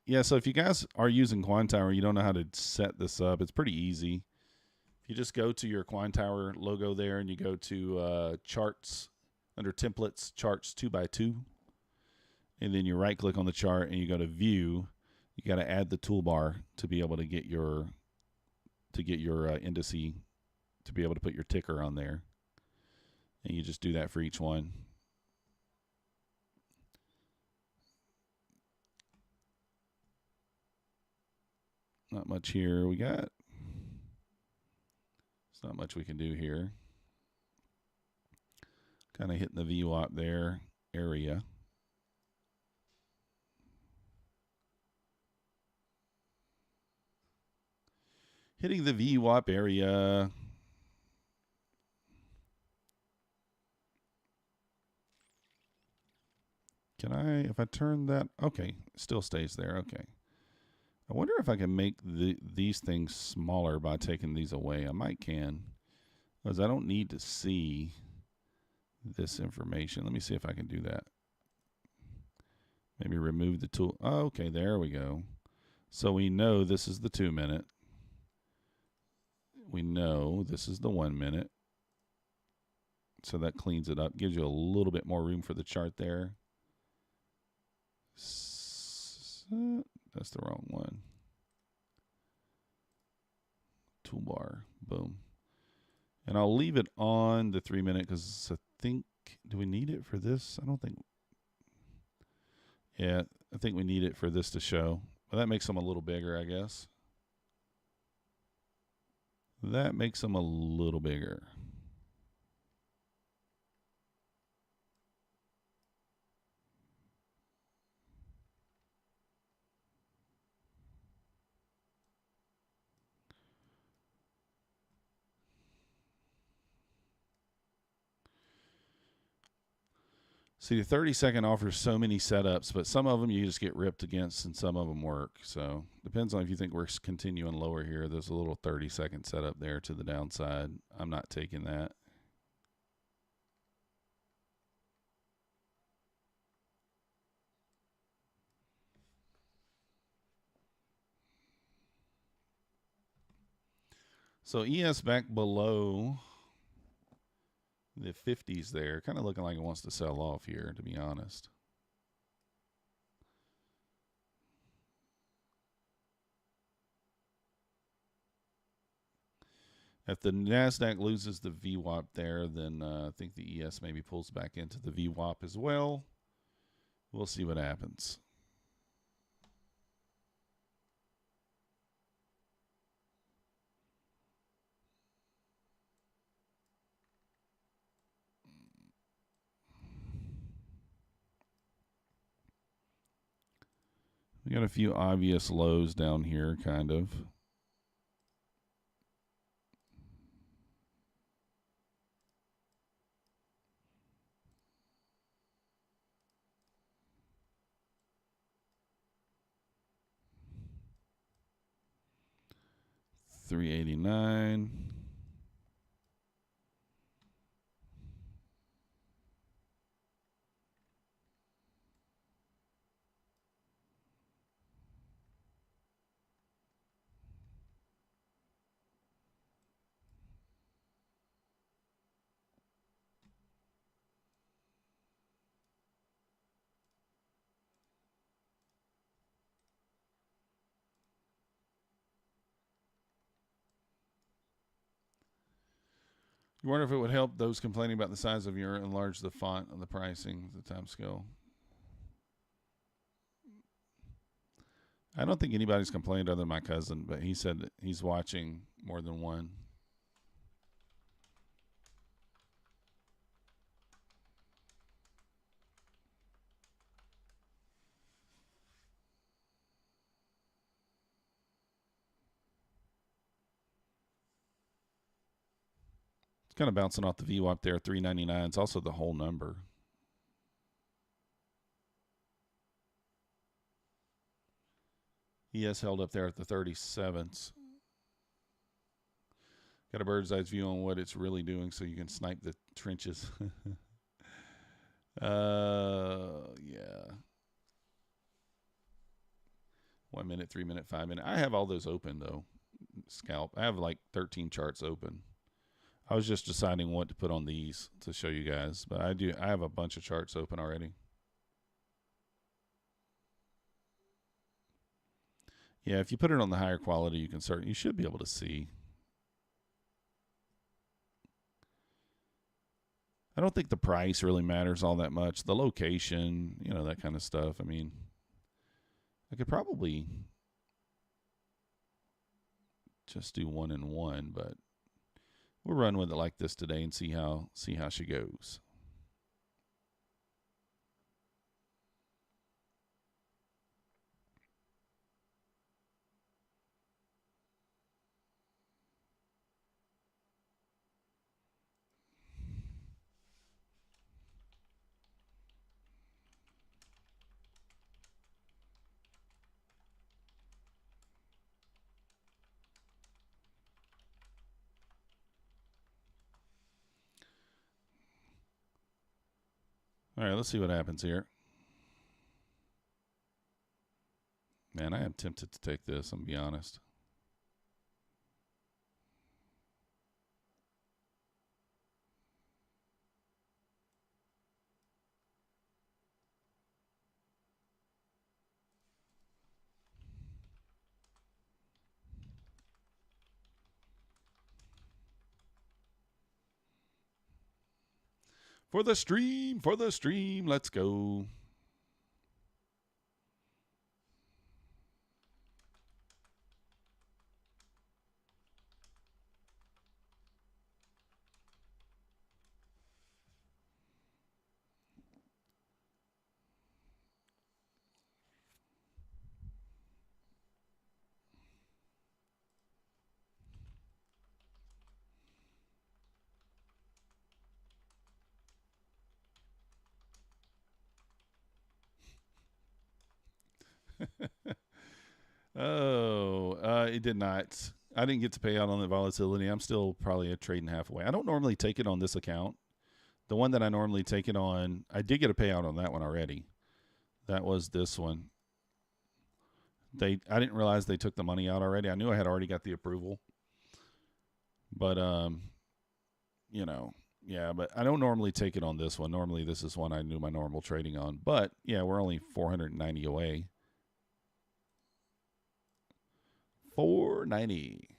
Yeah, so if you guys are using Quantower, you don't know how to set this up, it's pretty easy. If you just go to your Quantower logo there and you go to charts, under templates, charts 2x2, and then you right click on the chart and you go to view, you got to add the toolbar to be able to get your indice, to be able to put your ticker on there. And you just do that for each one. Not much here we got. There's not much we can do here. Kind of hitting the VWAP there area. Hitting the VWAP area. Can I, if I turn that, okay, still stays there, okay. I wonder if I can make these things smaller by taking these away. I might can, because I don't need to see this information. Let me see if I can do that. Maybe remove the tool. Oh, okay, there we go. So we know this is the 2 minute. We know this is the 1 minute. So that cleans it up, gives you a little bit more room for the chart there. That's the wrong one. Toolbar, boom. And I'll leave it on the 3 minute because I think, do we need it for this? I don't think. Yeah, I think we need it for this to show. Well, that makes them a little bigger, I guess. That makes them a little bigger. See, the 30-second offers so many setups, but some of them you just get ripped against and some of them work. So depends on if you think we're continuing lower here. There's a little 30-second setup there to the downside. I'm not taking that. So ES back below the 50s there, kind of looking like it wants to sell off here, to be honest. If the Nasdaq loses the VWAP there, then I think the ES maybe pulls back into the VWAP as well. We'll see what happens. We got a few obvious lows down here, kind of. $389. You wonder if it would help those complaining about the size of your enlarge the font of the pricing, the time scale. I don't think anybody's complained other than my cousin, but he said that he's watching more than one. It's kind of bouncing off the VWAP there, 399. It's also the whole number. ES held up there at the 37s. Got a bird's eye view on what it's really doing so you can snipe the trenches. Yeah. 1 minute, 3 minute, 5 minute. I have all those open though. Scalp. I have like 13 charts open. I was just deciding what to put on these to show you guys, but I have a bunch of charts open already. Yeah, if you put it on the higher quality, you should be able to see. I don't think the price really matters all that much. The location, you know, that kind of stuff. I mean, I could probably just do 1 and 1, but we'll run with it like this today and see how she goes. All right, let's see what happens here. Man, I am tempted to take this, I'm going to be honest. For the stream, let's go. It did not. I didn't get to pay out on the volatility. I'm still probably trading halfway. I don't normally take it on this account. The one that I normally take it on, I did get a payout on that one already. That was this one. I didn't realize they took the money out already. I knew I had already got the approval. But you know, yeah, but I don't normally take it on this one. Normally this is one I do my normal trading on. But yeah, we're only 490 away. 490.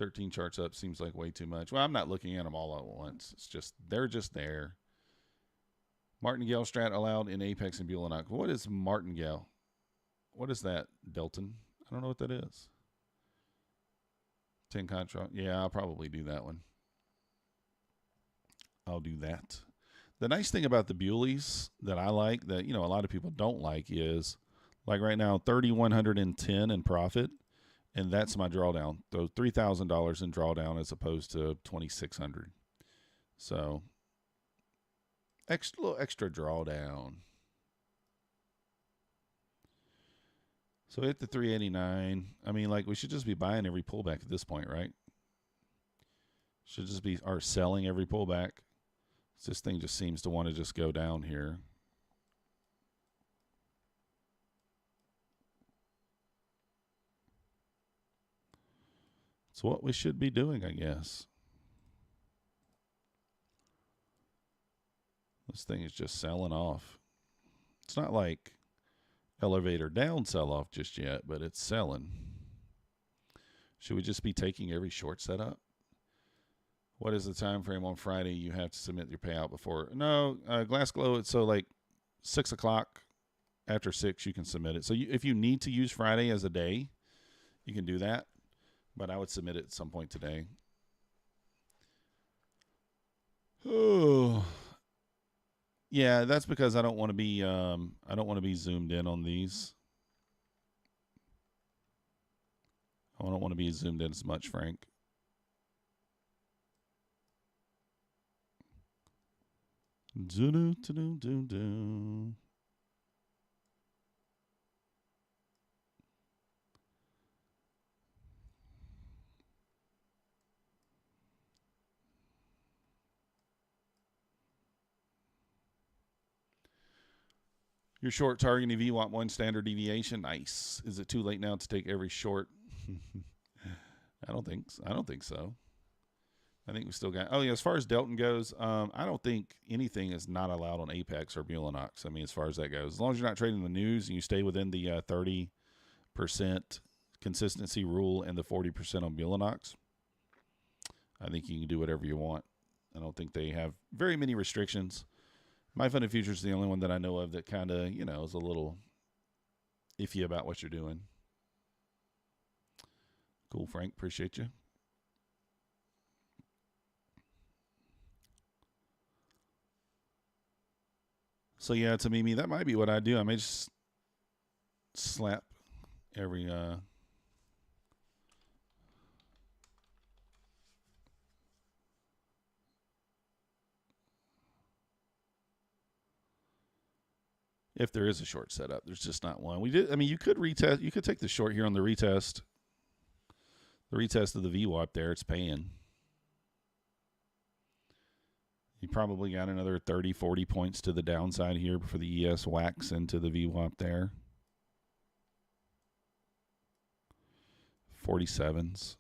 $13 charts up seems like way too much. Well, I'm not looking at them all at once. It's just they're just there. Martingale strat allowed in Apex and Bulenox. What is Martingale? What is that, Delton? I don't know what that is. 10 contract. Yeah, I'll probably do that one. I'll do that. The nice thing about the Buleys that I like that, you know, a lot of people don't like is like right now, 3,110 in profit. And that's my drawdown. So $3,000 in drawdown as opposed to 2,600. So extra drawdown. So hit the 389. I mean, like we should just be buying every pullback at this point, right? Should just be or selling every pullback. This thing just seems to want to just go down here. It's what we should be doing, I guess. This thing is just selling off. It's not like elevator down sell-off just yet, but it's selling. Should we just be taking every short setup? What is the time frame on Friday you have to submit your payout before? No, Glass Glow, it's so like 6 o'clock. After 6, you can submit it. So if you need to use Friday as a day, you can do that. But I would submit it at some point today. Oh, yeah, that's because I don't want to be zoomed in on these. I don't want to be zoomed in as much, Frank. Do-do-do-do-do-do. Your short targeting VWAP 1 standard deviation. Nice. Is it too late now to take every short? I don't think so. I think we still got. Oh yeah, as far as Delton goes, I don't think anything is not allowed on Apex or Bulenox. I mean, as far as that goes, as long as you're not trading the news and you stay within the 30% consistency rule and the 40% on Bulenox, I think you can do whatever you want. I don't think they have very many restrictions. My Funded Futures is the only one that I know of that kind of, is a little iffy about what you're doing. Cool, Frank. Appreciate you. So, yeah, to Mimi, that might be what I do. I may just slap every... If there is a short setup, there's just not one. You could retest. You could take the short here on the retest. The retest of the VWAP there, it's paying. You probably got another 30, 40 points to the downside here before the ES whacks into the VWAP there. 47s.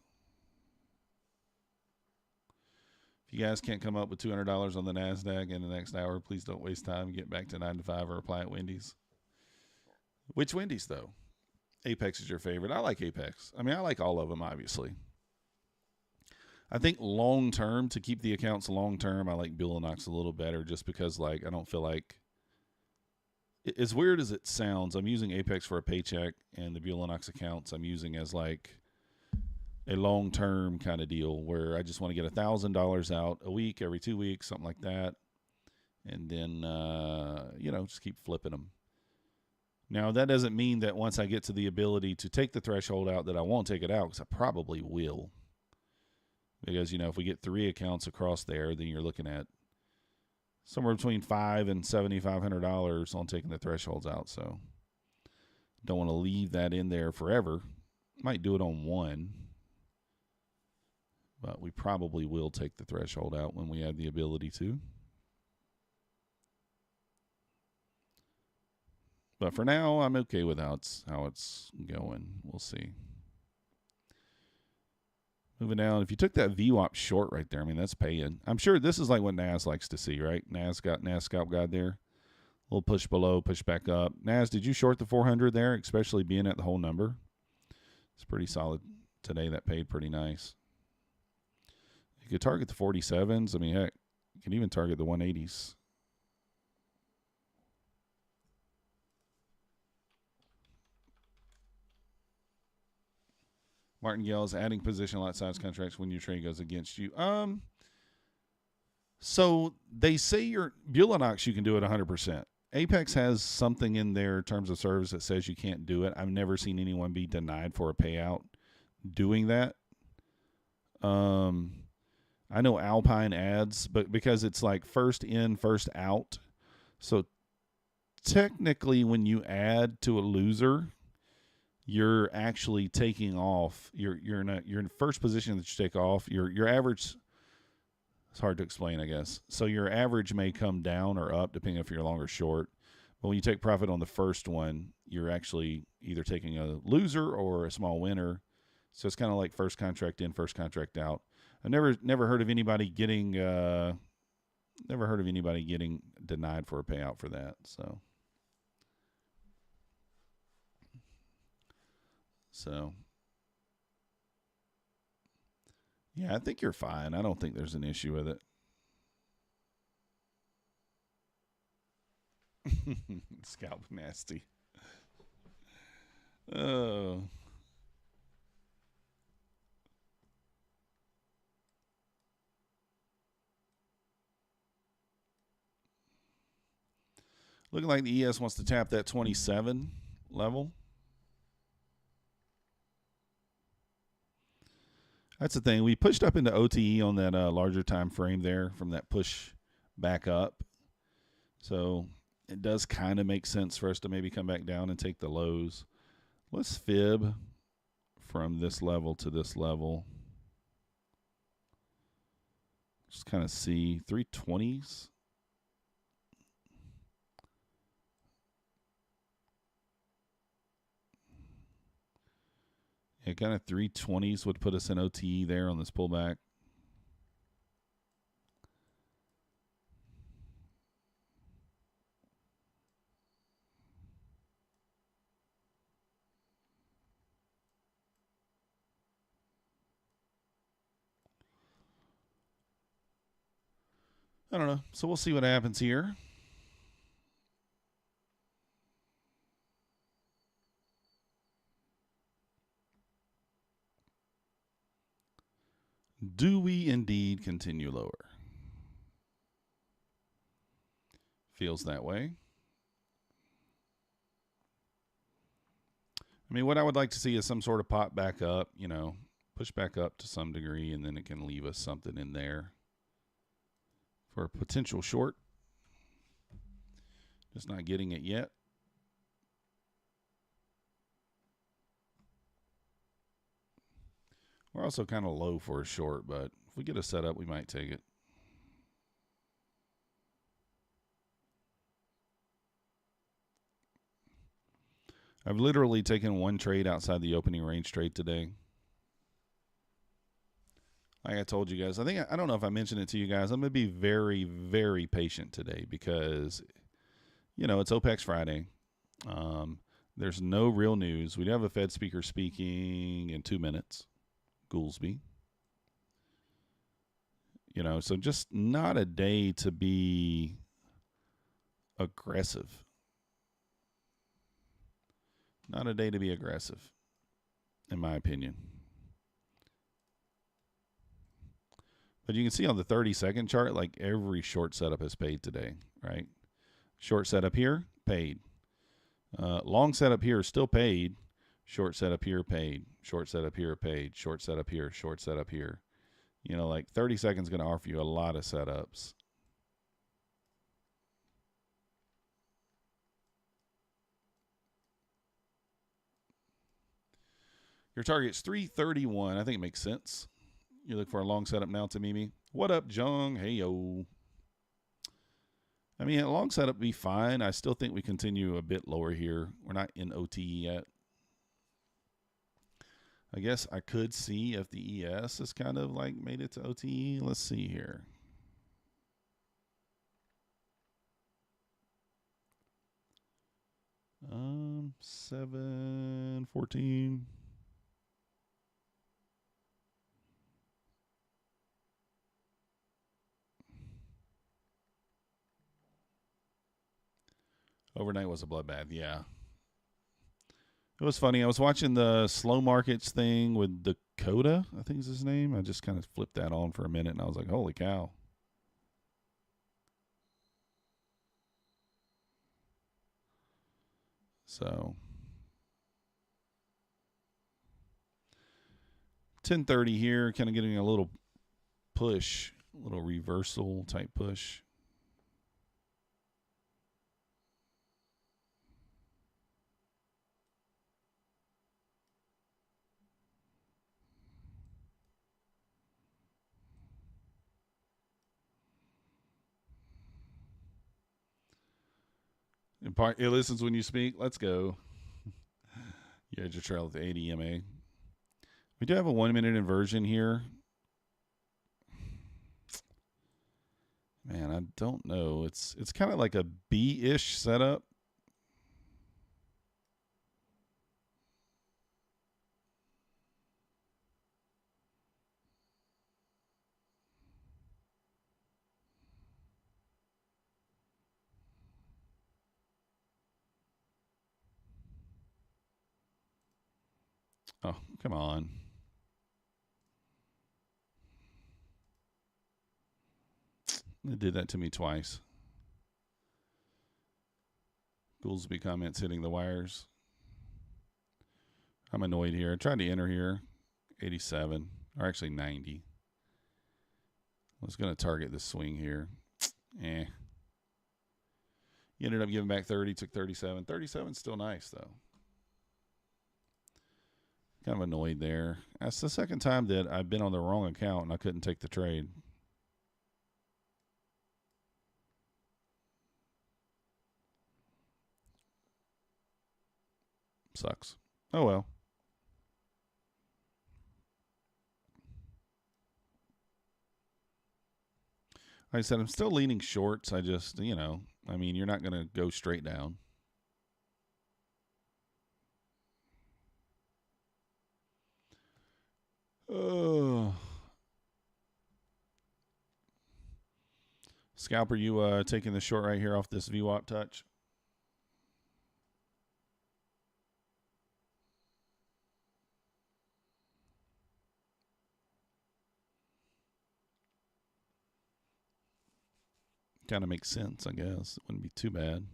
If you guys can't come up with $200 on the Nasdaq in the next hour, please don't waste time. Get back to 9 to 5 or apply at Wendy's. Which Wendy's, though? Apex is your favorite. I like Apex. I mean, I like all of them, obviously. I think long-term, to keep the accounts long-term, I like Bulenox a little better just because, I don't feel like... As weird as it sounds, I'm using Apex for a paycheck, and the Bulenox accounts I'm using as, a long-term kind of deal where I just want to get $1,000 out a week, every 2 weeks, something like that. And then, just keep flipping them. Now, that doesn't mean that once I get to the ability to take the threshold out that I won't take it out, because I probably will. Because, if we get 3 accounts across there, then you're looking at somewhere between $500 and $7,500 on taking the thresholds out. So, don't want to leave that in there forever. Might do it on one. But we probably will take the threshold out when we have the ability to. But for now, I'm okay with how it's going. We'll see. Moving down, if you took that VWAP short right there, I mean, that's paying. I'm sure this is like what Nas likes to see, right? Nas Scalp Guide there. A little push below, push back up. Nas, did you short the 400 there, especially being at the whole number? It's pretty solid today. That paid pretty nice. You could target the 47s. I mean, heck, you can even target the 180s. Martin yells, adding position lot size contracts when your trade goes against you. So they say your Bulenox, you can do it 100%. Apex has something in their terms of service that says you can't do it. I've never seen anyone be denied for a payout doing that. I know Alpine adds, but because it's like first in, first out. So technically when you add to a loser, you're actually taking off. You're in first position that you take off. Your average, it's hard to explain, I guess. So your average may come down or up depending if you're long or short. But when you take profit on the first one, you're actually either taking a loser or a small winner. So it's kind of like first contract in, first contract out. I've never heard of anybody getting denied for a payout for that. So Yeah, I think you're fine. I don't think there's an issue with it. Scalp nasty. Oh. Looking like the ES wants to tap that 27 level. That's the thing. We pushed up into OTE on that larger time frame there from that push back up. So it does kind of make sense for us to maybe come back down and take the lows. Let's fib from this level to this level. Just kind of see 320s. Yeah, kind of 320s would put us in OTE there on this pullback. I don't know. So we'll see what happens here. Do we indeed continue lower? Feels that way. I mean, what I would like to see is some sort of pop back up, you know, push back up to some degree, and then it can leave us something in there for a potential short. Just not getting it yet. We're also kind of low for a short, but if we get a setup, we might take it. I've literally taken one trade outside the opening range trade today. Like I told you guys, I don't know if I mentioned it to you guys. I'm going to be very, very patient today because, you know, it's OPEX Friday. There's no real news. We do have a Fed speaker speaking in 2 minutes, Goolsby. You know, so just not a day to be aggressive. Not a day to be aggressive, in my opinion. But you can see on the 30-second chart, like every short setup has paid today, right? Short setup here, paid. Long setup here, still paid. Short setup here, paid. Short setup here, paid. Short setup here, short setup here. You know, like 30 seconds is going to offer you a lot of setups. Your target's 331. I think it makes sense. You look for a long setup now, Tamimi. What up, Jung? Hey, yo. I mean, a long setup be fine. I still think we continue a bit lower here. We're not in OTE yet. I guess I could see if the ES has kind of like made it to OTE. Let's see here. Um, 7:14. Overnight was a bloodbath, yeah. It was funny. I was watching the slow markets thing with Dakota, I think is his name. I just kind of flipped that on for a minute, and I was like, holy cow. So 10:30 here, kind of getting a little push, a little reversal type push. It listens when you speak. Let's go. Yeah, just trail with the 80 EMA. We do have a 1 minute inversion here. Man, I don't know. It's kind of like a B-ish setup. Oh, come on. They did that to me twice. Goolsby comments hitting the wires. I'm annoyed here. I tried to enter here. 87. Or actually 90. I was going to target this swing here. Eh. He ended up giving back 30. Took 37. 37's still nice, though. Kind of annoyed there. That's the second time that I've been on the wrong account and I couldn't take the trade. Sucks. Oh, well. Like I said, I'm still leaning shorts. I just, you know, I mean, you're not going to go straight down. Oh. Scalper, you taking the short right here off this VWAP touch? Kind of makes sense, I guess. It wouldn't be too bad.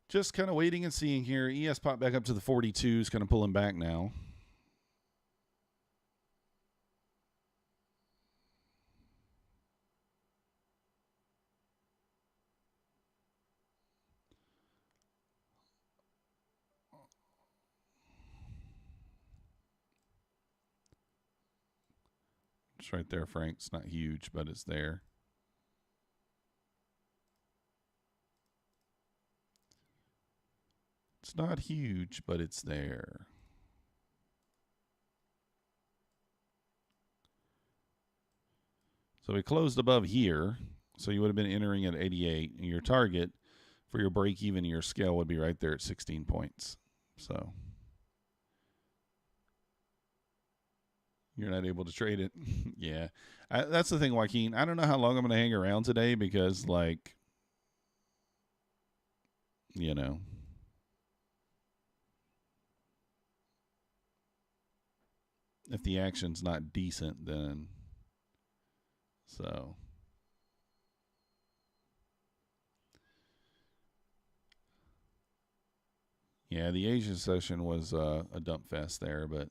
Just kind of waiting and seeing here. ES popped back up to the 42s, kind of pulling back now. It's right there, Frank. It's not huge, but it's there. It's not huge, but it's there. So we closed above here. So you would have been entering at 88. And your target for your break even, your scale would be right there at 16 points. So you're not able to trade it. Yeah. That's the thing, Joaquin. I don't know how long I'm going to hang around today because, like, you know, if the action's not decent, then so. Yeah, the Asian session was a dump fest there, but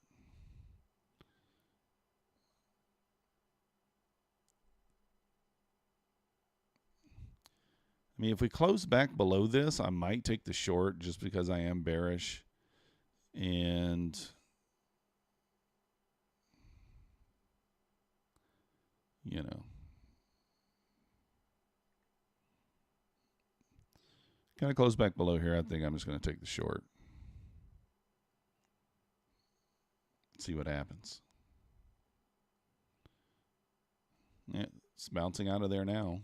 I mean, if we close back below this, I might take the short just because I am bearish. And you know, kind of close back below here. I think I'm just going to take the short. See what happens. Yeah, it's bouncing out of there now.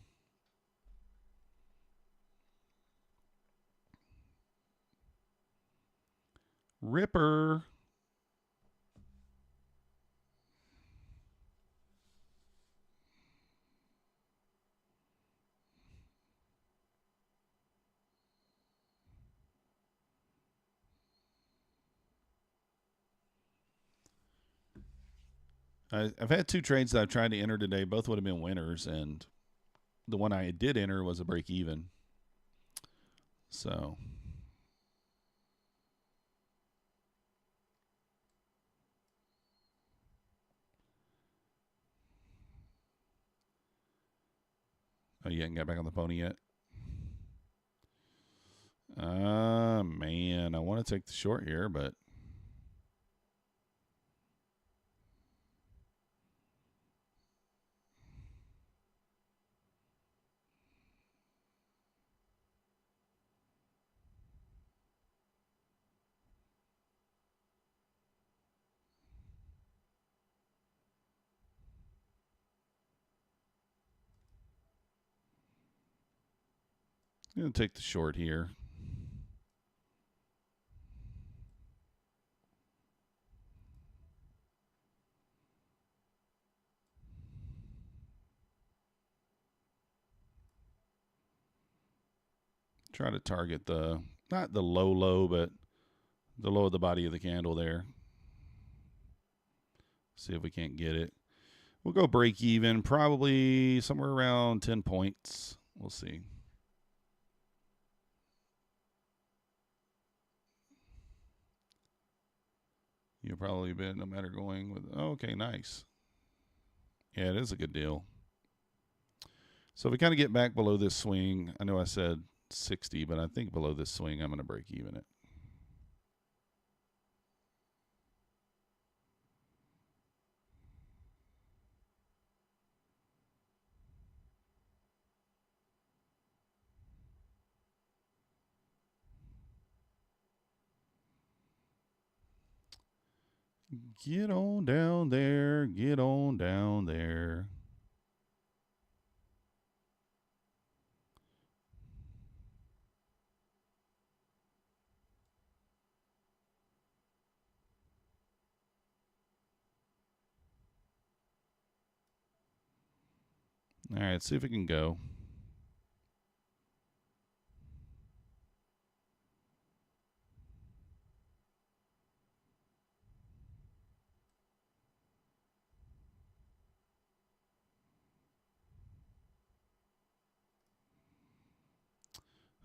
Ripper. I've had two trades that I've tried to enter today. Both would have been winners, and the one I did enter was a break even. So oh, you haven't got back on the pony yet? Man, I want to take the short here, but I'm going to take the short here. Try to target the, not the low, but the low of the body of the candle there. See if we can't get it. We'll go break even, probably somewhere around 10 points. We'll see. You'll probably bet no matter going with, okay, nice. Yeah, it is a good deal. So if we kind of get back below this swing, I know I said 60, but I think below this swing, I'm going to break even it. Get on down there. Get on down there. All right, see if it can go.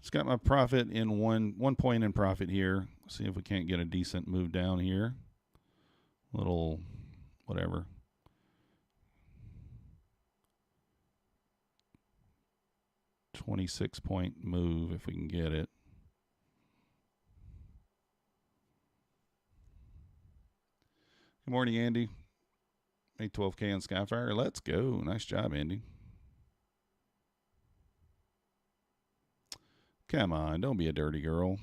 It's got my profit in one point in profit here. See if we can't get a decent move down here. Little whatever. $26-point move if we can get it. Good morning, Andy. Made 12K on Skyfire. Let's go. Nice job, Andy. Come on, don't be a dirty girl.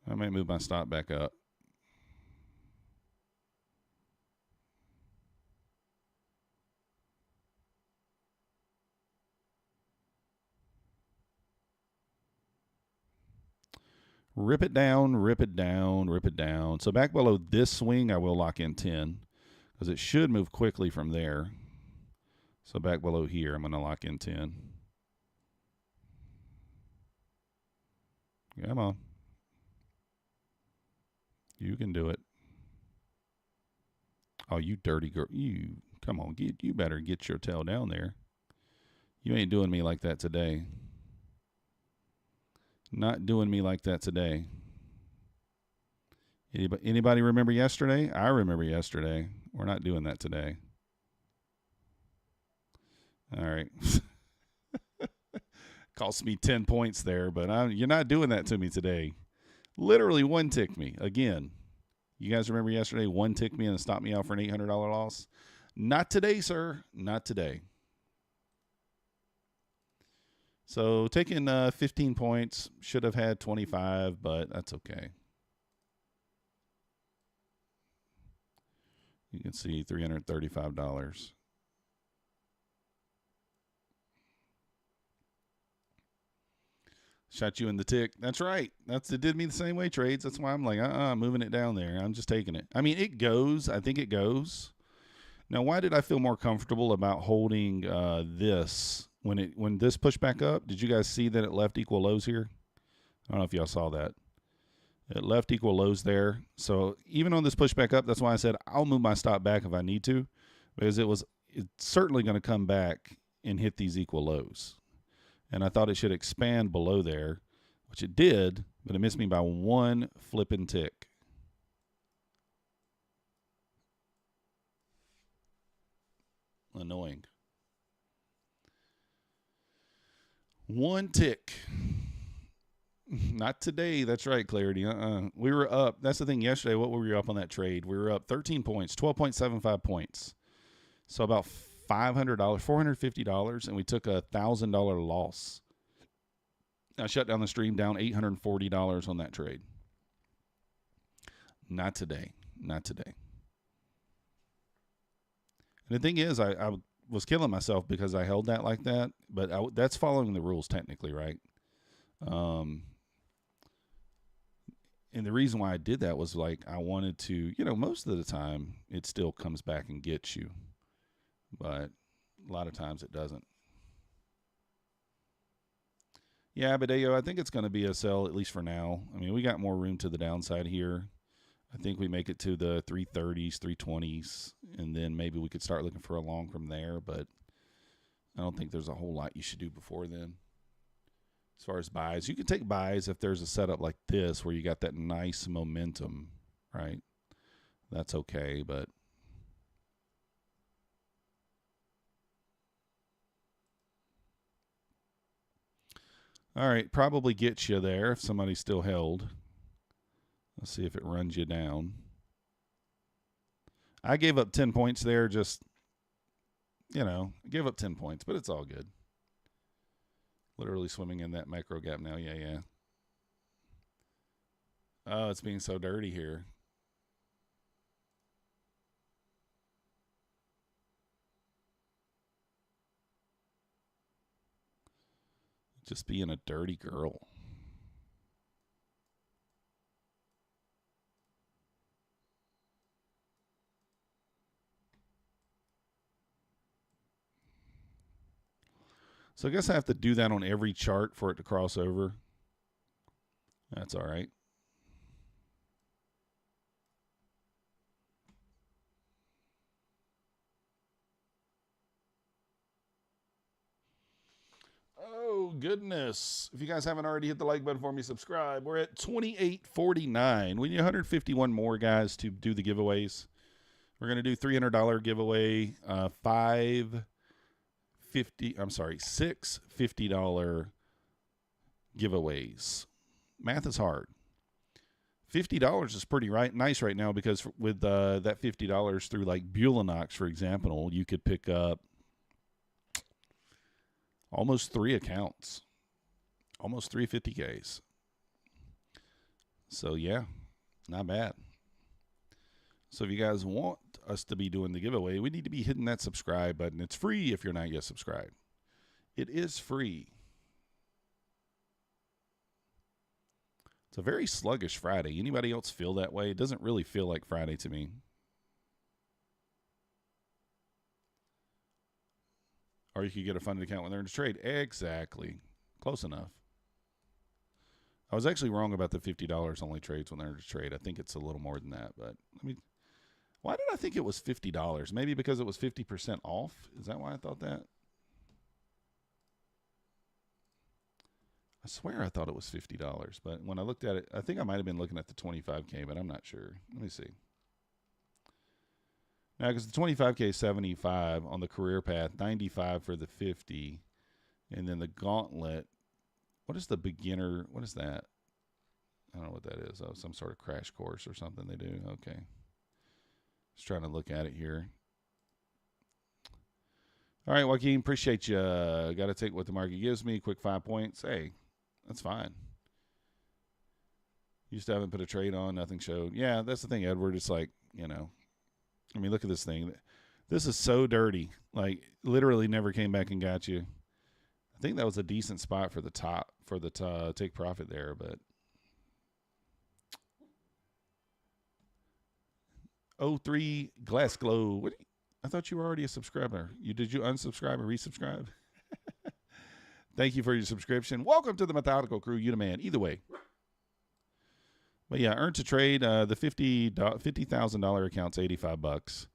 I might move my stop back up. Rip it down, rip it down, rip it down. So back below this swing, I will lock in 10 because it should move quickly from there. So back below here, I'm going to lock in 10. Come on. You can do it. Oh, you dirty girl. You, come on. You better get your tail down there. You ain't doing me like that today. Not doing me like that today. Anybody remember yesterday? I remember yesterday. We're not doing that today. All right. Cost me 10 points there, but you're not doing that to me today. Literally one ticked me again. You guys remember yesterday? One ticked me and stopped me out for an $800 loss. Not today, sir. Not today. So taking 15 points, should have had 25, but that's okay. You can see $335. Shot you in the tick. That's right. It did me the same way, trades. That's why I'm like, moving it down there. I'm just taking it. I mean, it goes. I think it goes. Now, why did I feel more comfortable about holding this when this pushed back up? Did you guys see that it left equal lows here? I don't know if y'all saw that. It left equal lows there. So even on this push back up, that's why I said I'll move my stop back if I need to, because it's certainly going to come back and hit these equal lows. And I thought it should expand below there, which it did, but it missed me by one flipping tick. Annoying. One tick. Not today. That's right, Clarity. We were up. That's the thing yesterday. What were we up on that trade? We were up 13 points, 12.75 points. So about $500, $450, and we took a $1,000 loss. I shut down the stream down $840 on that trade. Not today. Not today. And the thing is, I was killing myself because I held that like that, but that's following the rules technically, right? And the reason why I did that was like I wanted to, most of the time it still comes back and gets you, but a lot of times it doesn't. Yeah, but I think it's going to be a sell, at least for now. I mean, we got more room to the downside here. I think we make it to the 330s, 320s, and then maybe we could start looking for a long from there, but I don't think there's a whole lot you should do before then. As far as buys, you can take buys if there's a setup like this where you got that nice momentum, right? That's okay, but all right, probably gets you there if somebody's still held. Let's see if it runs you down. I gave up 10 points there, just, gave up 10 points, but it's all good. Literally swimming in that micro gap now. Yeah. Oh, it's being so dirty here. Just being a dirty girl. So I guess I have to do that on every chart for it to cross over. That's all right. Oh, goodness. If you guys haven't already hit the like button for me, subscribe. We're at 28.49. We need 151 more guys to do the giveaways. We're going to do $300 giveaway, six $50 giveaways. Math is hard. $50 is pretty nice right now because with that $50 through like Bulenox, for example, you could pick up almost 3 accounts, almost 350Ks. So, yeah, not bad. So if you guys want us to be doing the giveaway, we need to be hitting that subscribe button. It's free if you're not yet subscribed. It is free. It's a very sluggish Friday. Anybody else feel that way? It doesn't really feel like Friday to me. Or you could get a funded account when they're in a trade. Exactly. Close enough. I was actually wrong about the $50 only trades when they're in a trade. I think it's a little more than that. But why did I think it was $50? Maybe because it was 50% off? Is that why I thought that? I swear I thought it was $50, but when I looked at it, I think I might have been looking at the 25K, but I'm not sure. Let me see. Now, because the 25K is 75 on the career path, 95 for the 50, and then the gauntlet. What is the beginner? What is that? I don't know what that is. Oh, some sort of crash course or something they do. Okay. Just trying to look at it here. All right, Joaquin, appreciate you. Got to take what the market gives me. Quick 5 points. Hey, that's fine. Used to haven't put a trade on. Nothing showed. Yeah, that's the thing, Edward. It's like, I mean, look at this thing. This is so dirty. Like, literally never came back and got you. I think that was a decent spot for the top, for the take profit there, but. 03 Glass Glow. What? I thought you were already a subscriber. Did you unsubscribe or resubscribe? Thank you for your subscription. Welcome to the Methodical Crew. You the man. Either way. But yeah, earn to trade. The $50,000 account's $85.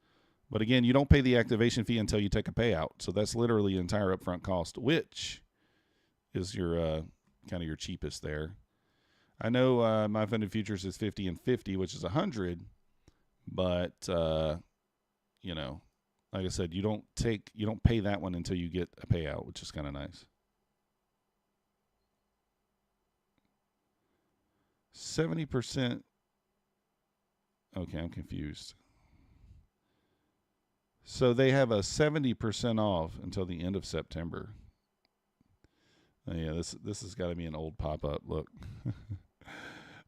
But again, you don't pay the activation fee until you take a payout. So that's literally the entire upfront cost, which is your kind of your cheapest there. I know my funded futures is 50 and 50, which is 100. But like I said, you don't pay that one until you get a payout, which is kind of nice. 70%. Okay, I'm confused. So they have a 70% off until the end of September. Oh, yeah, this has got to be an old pop-up. Look.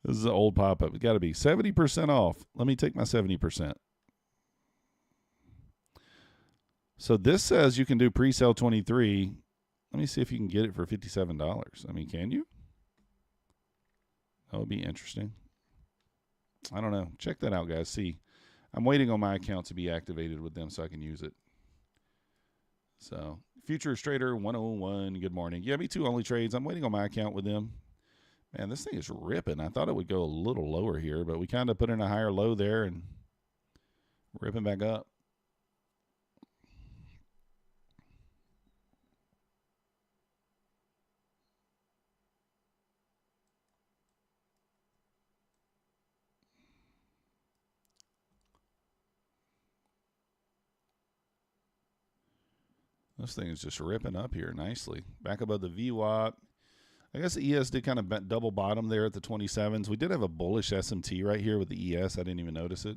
This is an old pop-up. It's got to be 70% off. Let me take my 70%. So this says you can do pre-sale 23. Let me see if you can get it for $57. I mean, can you? That would be interesting. I don't know. Check that out, guys. See, I'm waiting on my account to be activated with them so I can use it. So, Futures Trader 101, good morning. Yeah, me too, only trades. I'm waiting on my account with them. Man, this thing is ripping. I thought it would go a little lower here, but we kind of put in a higher low there and ripping back up. This thing is just ripping up here nicely. Back above the VWAP. I guess the ES did kind of double bottom there at the 27s. We did have a bullish SMT right here with the ES. I didn't even notice it.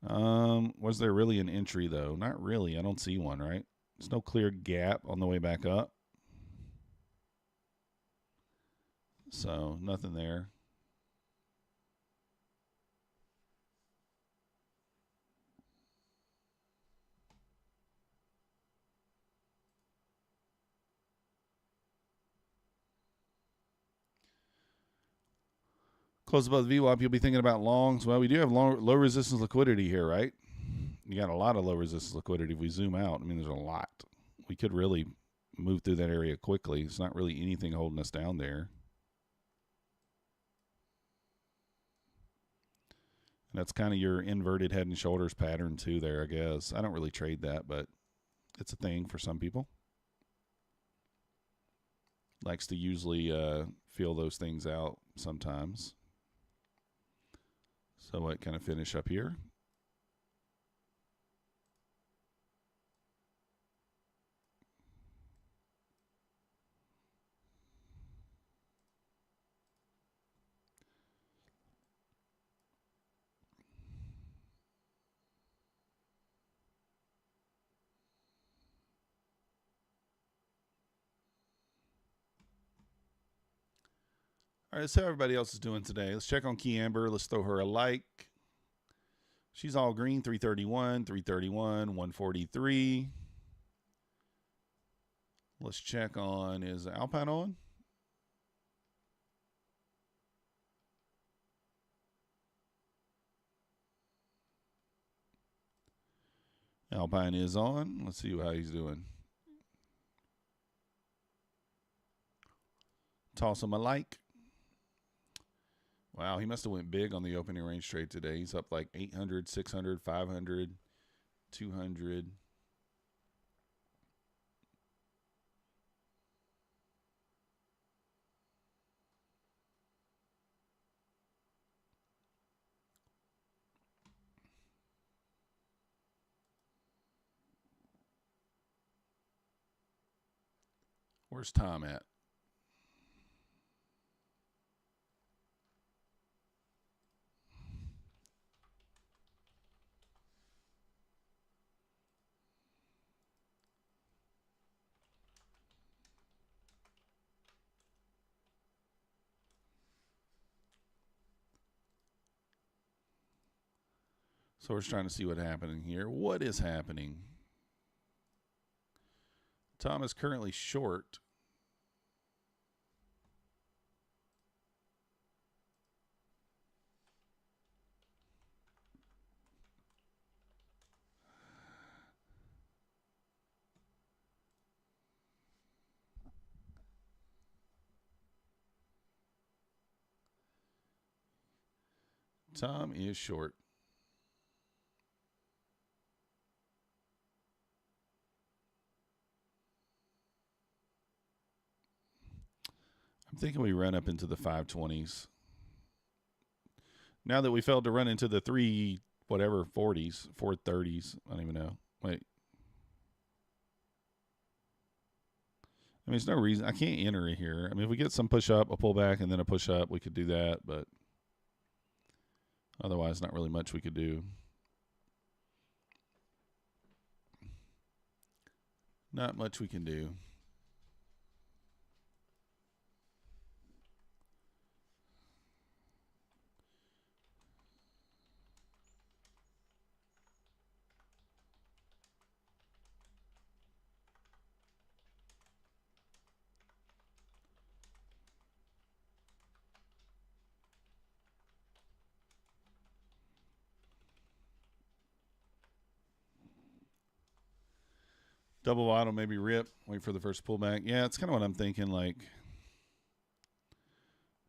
Was there really an entry, though? Not really. I don't see one, right? There's no clear gap on the way back up. So, nothing there. Close above the VWAP, you'll be thinking about longs. Well, we do have low resistance liquidity here, right? You got a lot of low resistance liquidity if we zoom out. I mean, there's a lot. We could really move through that area quickly. It's not really anything holding us down there. And that's kind of your inverted head and shoulders pattern too there, I guess. I don't really trade that, but it's a thing for some people. Likes to usually feel those things out sometimes. So what kind of finish up here? All right, let's see how everybody else is doing today. Let's check on Key Amber. Let's throw her a like. She's all green, 331, 331, 143. Let's check on, is Alpine on? Alpine is on. Let's see how he's doing. Toss him a like. Wow, he must have went big on the opening range trade today. He's up like 800, 600, 500, 200. Where's Tom at? So we're just trying to see what's happening here. What is happening? Tom is currently short. Tom is short. I'm thinking we run up into the 520s. Now that we failed to run into the 40s, 430s, I don't even know. Wait. I mean, there's no reason. I can't enter it here. I mean, if we get some push up, a pull back, and then a push up, we could do that. But otherwise, not really much we could do. Not much we can do. Double bottom, maybe rip. Wait for the first pullback. Yeah, it's kind of what I'm thinking. Like, if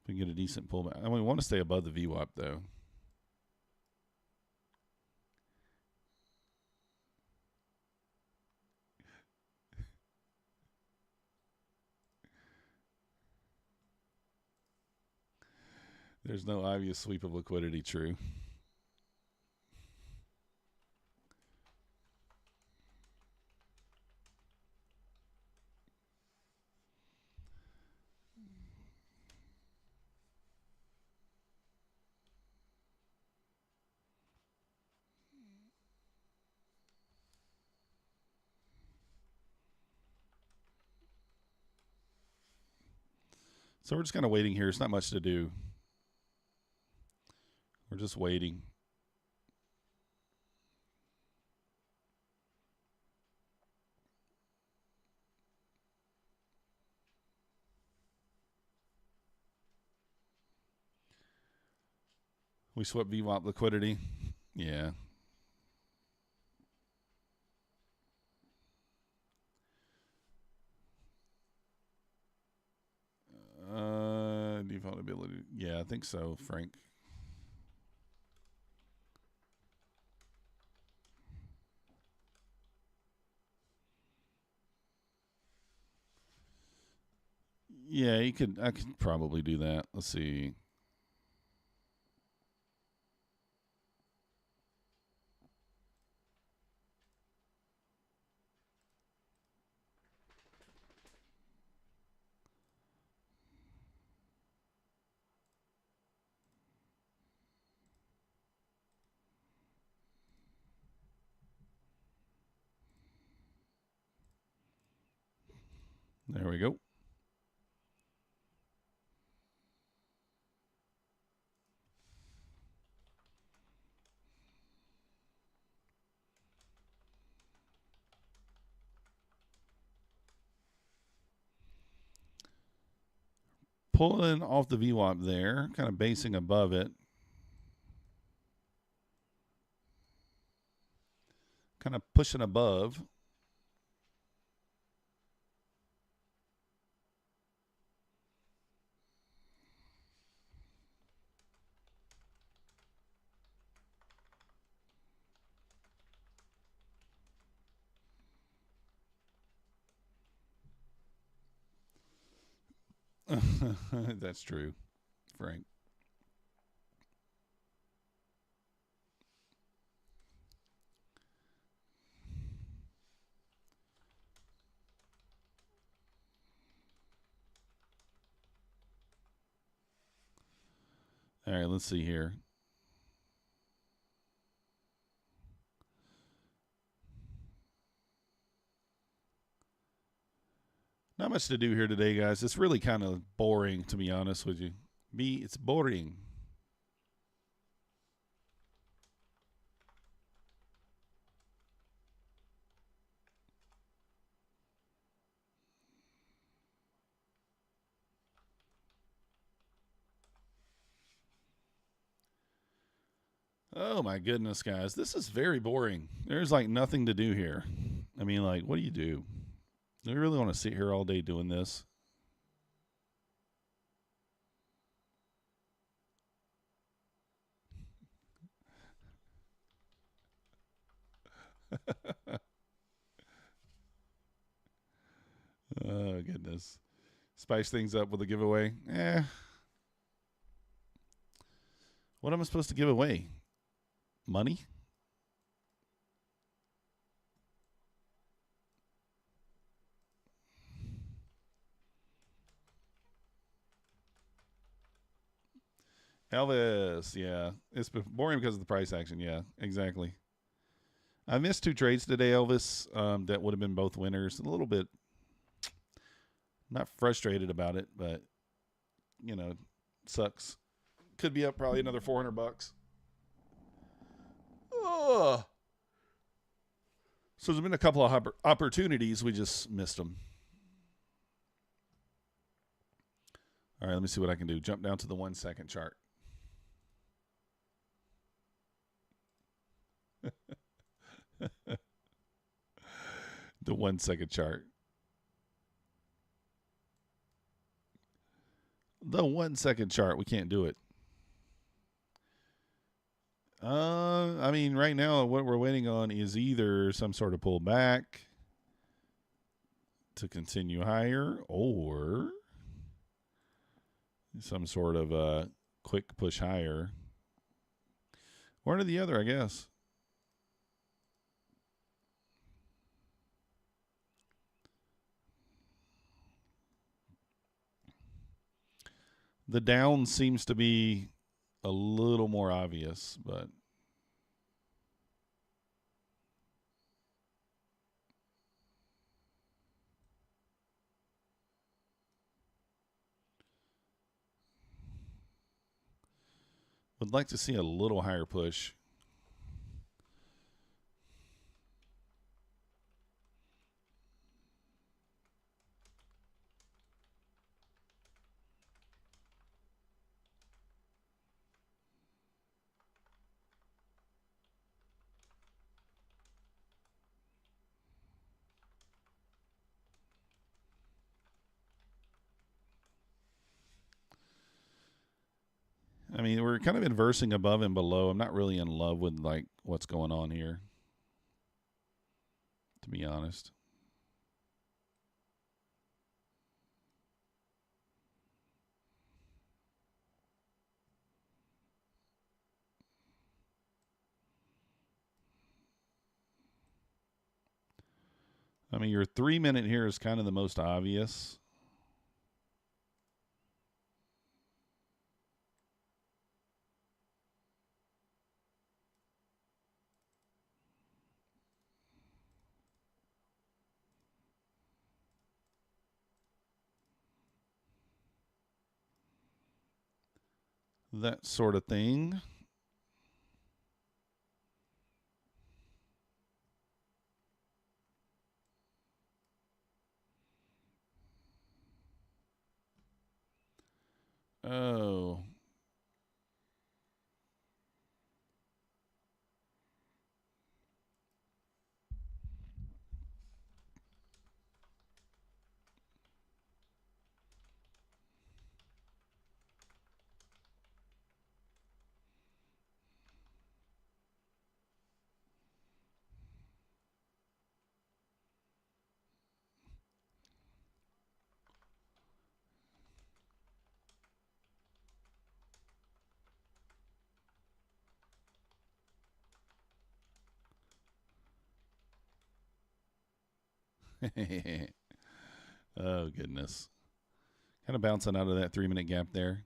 we can get a decent pullback. I mean, we want to stay above the VWAP, though. There's no obvious sweep of liquidity, true. So we're just kind of waiting here. It's not much to do. We're just waiting. We swept VWAP liquidity. Yeah. Default ability. Yeah, I think so, Frank. Yeah, you could. I could probably do that. Let's see. There we go. Pulling off the VWAP there, kind of basing above it. Kind of pushing above. That's true, Frank. All right, let's see here. Not much to do here today, guys. It's really kind of boring, to be honest with you. It's boring. Oh my goodness, guys. This is very boring. There's like nothing to do here. I mean, like, what do you do? Do you really want to sit here all day doing this? Oh, goodness. Spice things up with a giveaway. What am I supposed to give away? Money? Elvis, yeah. It's boring because of the price action. Yeah, exactly. I missed 2 trades today, Elvis. That would have been both winners. A little bit, not frustrated about it, but, you know, sucks. Could be up probably another $400. Oh. So there's been a couple of opportunities. We just missed them. All right, let me see what I can do. Jump down to the 1 second chart. The 1 second chart. The 1 second chart. We can't do it. I mean, right now, what we're waiting on is either some sort of pullback to continue higher or some sort of a quick push higher. One or the other, I guess. The down seems to be a little more obvious, but would like to see a little higher push. I mean, we're kind of inversing above and below. I'm not really in love with like what's going on here, to be honest. I mean, your 3 minute here is kind of the most obvious. That sort of thing. Oh. Oh, goodness. Kind of bouncing out of that 3 minute gap there.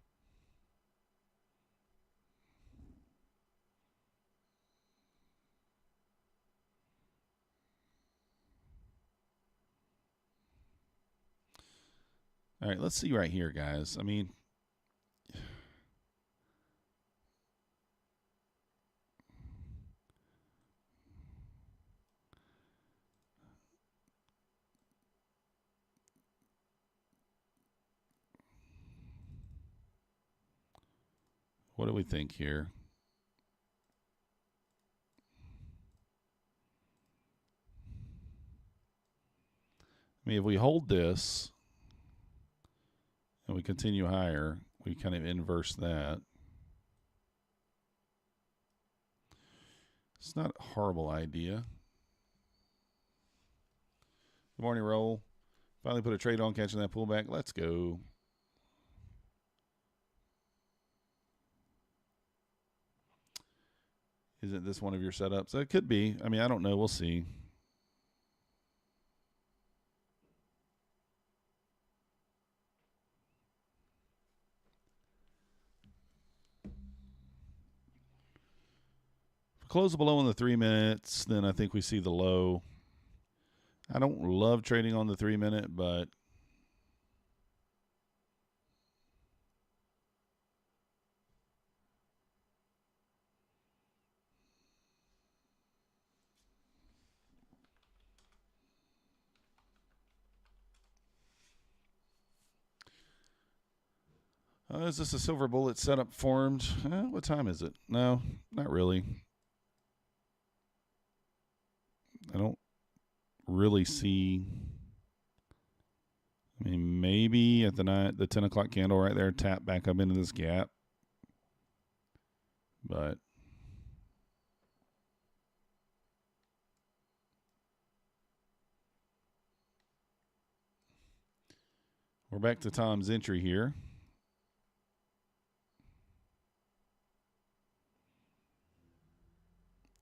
All right, let's see right here, guys. I mean, what do we think here? I mean, if we hold this and we continue higher, we kind of inverse that. It's not a horrible idea. Good morning, Roll. Finally put a trade on, catching that pullback. Let's go. Isn't this one of your setups? It could be. I mean, I don't know. We'll see. Close below in the 3 minutes, then I think we see the low. I don't love trading on the 3 minute, but is this a silver bullet setup formed? What time is it? No, not really. I don't really see. I mean, maybe at the 10 o'clock candle right there, tap back up into this gap. But we're back to Tom's entry here.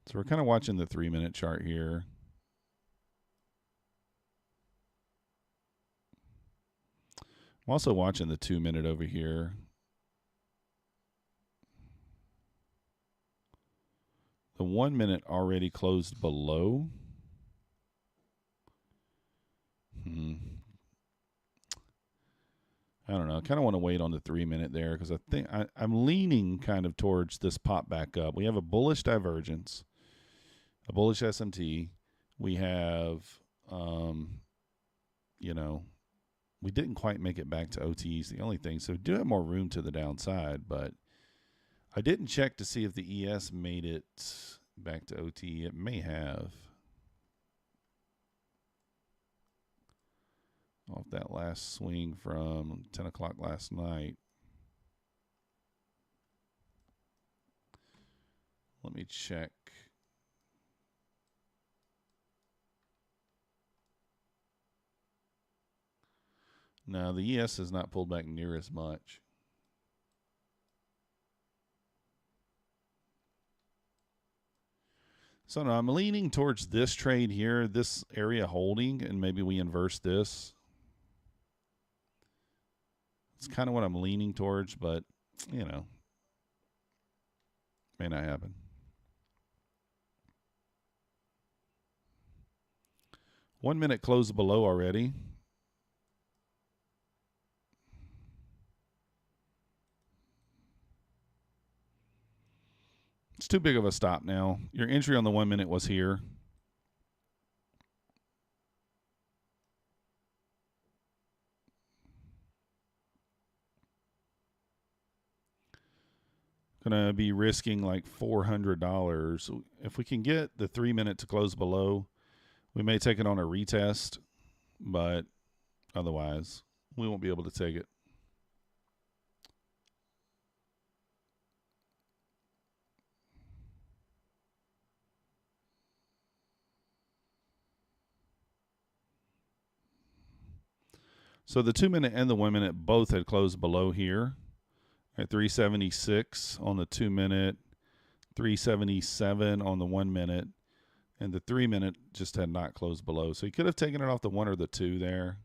So we're kind of watching the 3-minute chart here. I'm also watching the 2-minute over here. The 1-minute already closed below. I don't know. I kind of want to wait on the 3-minute there because I think I'm leaning kind of towards this pop back up. We have a bullish divergence, a bullish SMT. We have, you know, we didn't quite make it back to OTEs, the only thing. So we do have more room to the downside, but I didn't check to see if the ES made it back to OTE. It may have. Off that last swing from 10 o'clock last night. Let me check. No, the ES has not pulled back near as much. So no, I'm leaning towards this trade here, this area holding, and maybe we inverse this. It's kind of what I'm leaning towards, but, you know, may not happen. One minute closed below already. It's too big of a stop now. Your entry on the 1 minute was here. Going to be risking like $400. If we can get the 3 minute to close below, we may take it on a retest, but otherwise we won't be able to take it. So the 2 minute and the 1 minute both had closed below here at 376 on the 2 minute, 377 on the 1 minute, and the 3 minute just had not closed below. So you could have taken it off the 1 or the 2 there.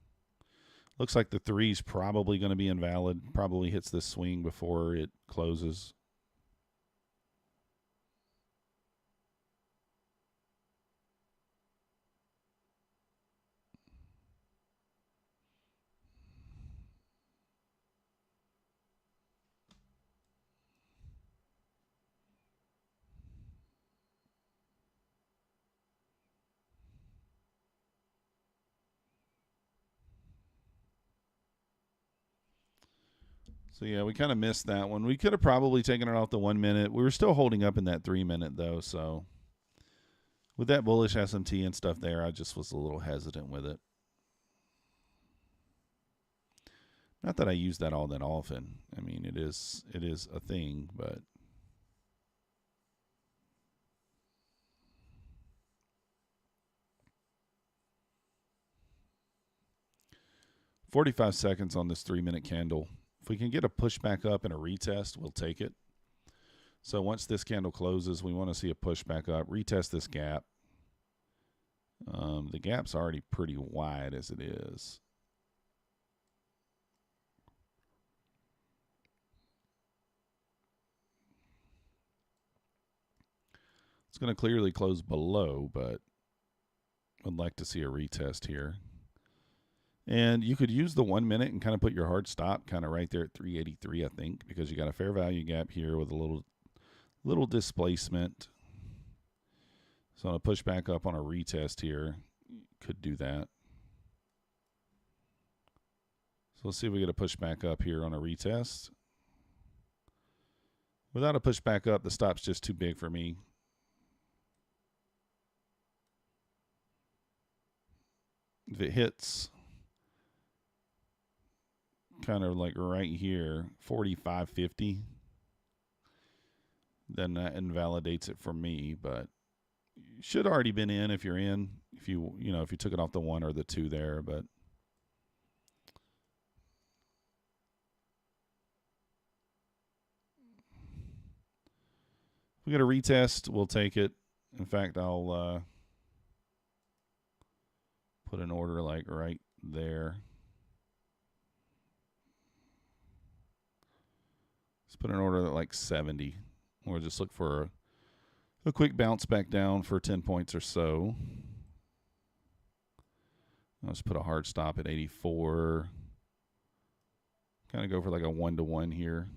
Looks like the 3 is probably going to be invalid. Probably hits this swing before it closes. So, yeah, we kind of missed that one. We could have probably taken it off the 1 minute. We were still holding up in that 3 minute, though. So, with that bullish SMT and stuff there, I just was a little hesitant with it. Not that I use that all that often. I mean, it is a thing, but. "45 seconds on this 3 minute candle. If we can get a push back up and a retest, we'll take it. So once this candle closes, we want to see a push back up, retest this gap. The gap's already pretty wide as it is. It's going to clearly close below, but I'd like to see a retest here. And you could use the 1 minute and kind of put your hard stop kind of right there at 383, I think, because you got a fair value gap here with a little displacement. So on a push back up on a retest here, could do that. So let's see if we get a push back up here on a retest. Without a push back up, the stop's just too big for me. If it hits kind of like right here, 45.50, then that invalidates it for me. But should already been in if you're in, if you took it off the 1 or the 2 there. But if we get a retest, we'll take it. In fact, I'll put an order like right there. Let's put an order at like 70. We'll just look for a quick bounce back down for 10 points or so. Let's put a hard stop at 84. Kind of go for like a 1-to-1 here.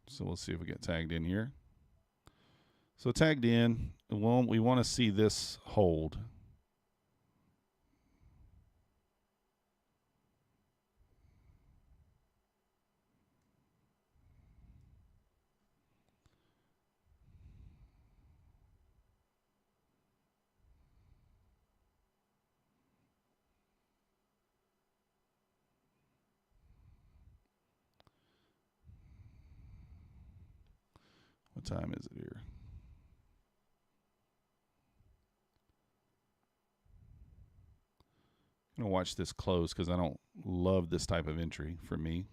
So we'll see if we get tagged in here. So tagged in, we want to see this hold. What time is it here? I'm going to watch this close because I don't love this type of entry for me.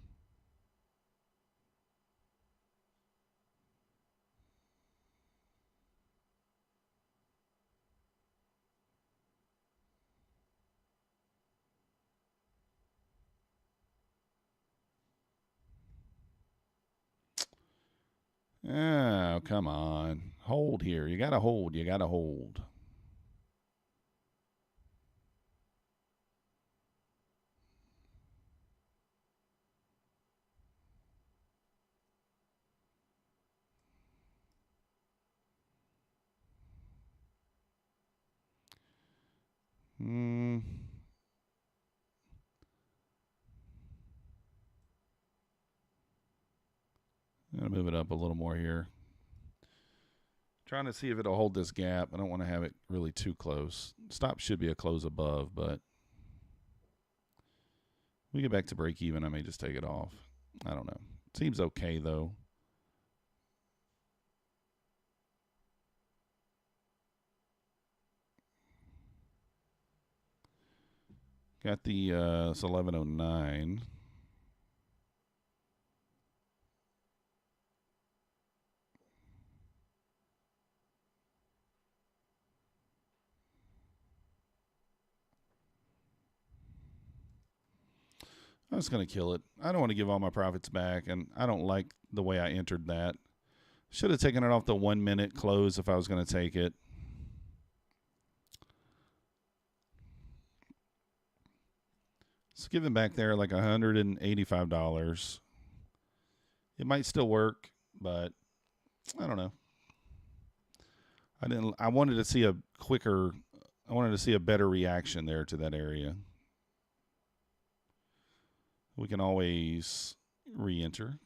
Oh, come on. Hold here. You got to hold. You got to hold. I'm going to move it up a little more here. Trying to see if it'll hold this gap. I don't want to have it really too close. Stop should be a close above, but we get back to break even, I may just take it off. I don't know. Seems okay, though. Got the it's 1109. I'm just going to kill it. I don't want to give all my profits back, and I don't like the way I entered that. Should have taken it off the 1 minute close if I was going to take it. Let's give it back there like $185. It might still work, but I don't know. I wanted to see a better reaction there to that area. We can always re-enter.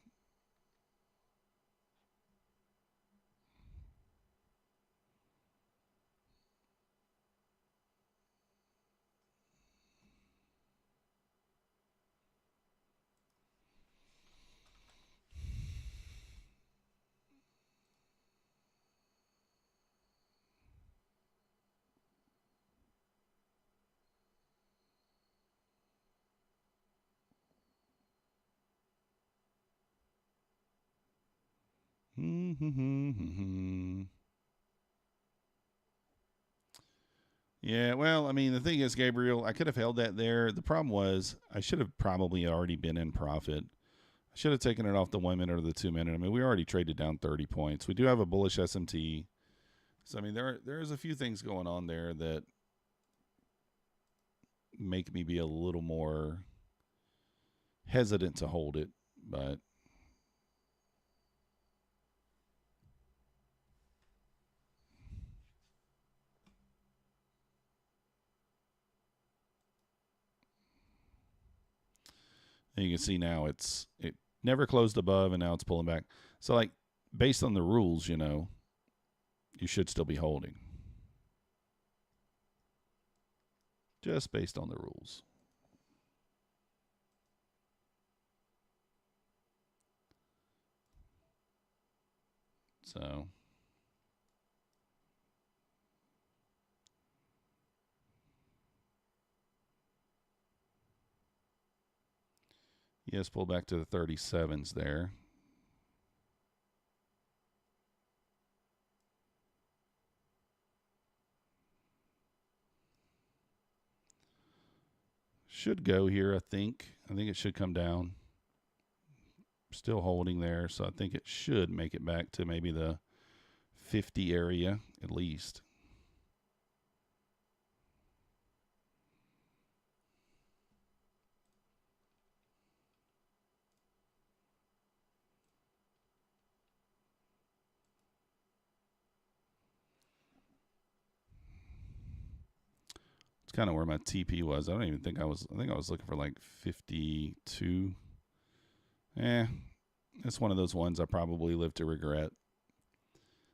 Yeah, well, I mean, the thing is, Gabriel, I could have held that there. The problem was I should have probably already been in profit. I should have taken it off the 1 minute or the 2 minute. I mean, we already traded down 30 points. We do have a bullish SMT. So, I mean, there's a few things going on there that make me be a little more hesitant to hold it, but you can see now it never closed above, and now it's pulling back. So, like, based on the rules, you should still be holding. Just based on the rules. So yes, pull back to the 37s there. Should go here, I think. I think it should come down. Still holding there, so I think it should make it back to maybe the 50 area at least. It's kind of where my TP was. I don't even think I was. I think I was looking for like 52. It's one of those ones I probably live to regret.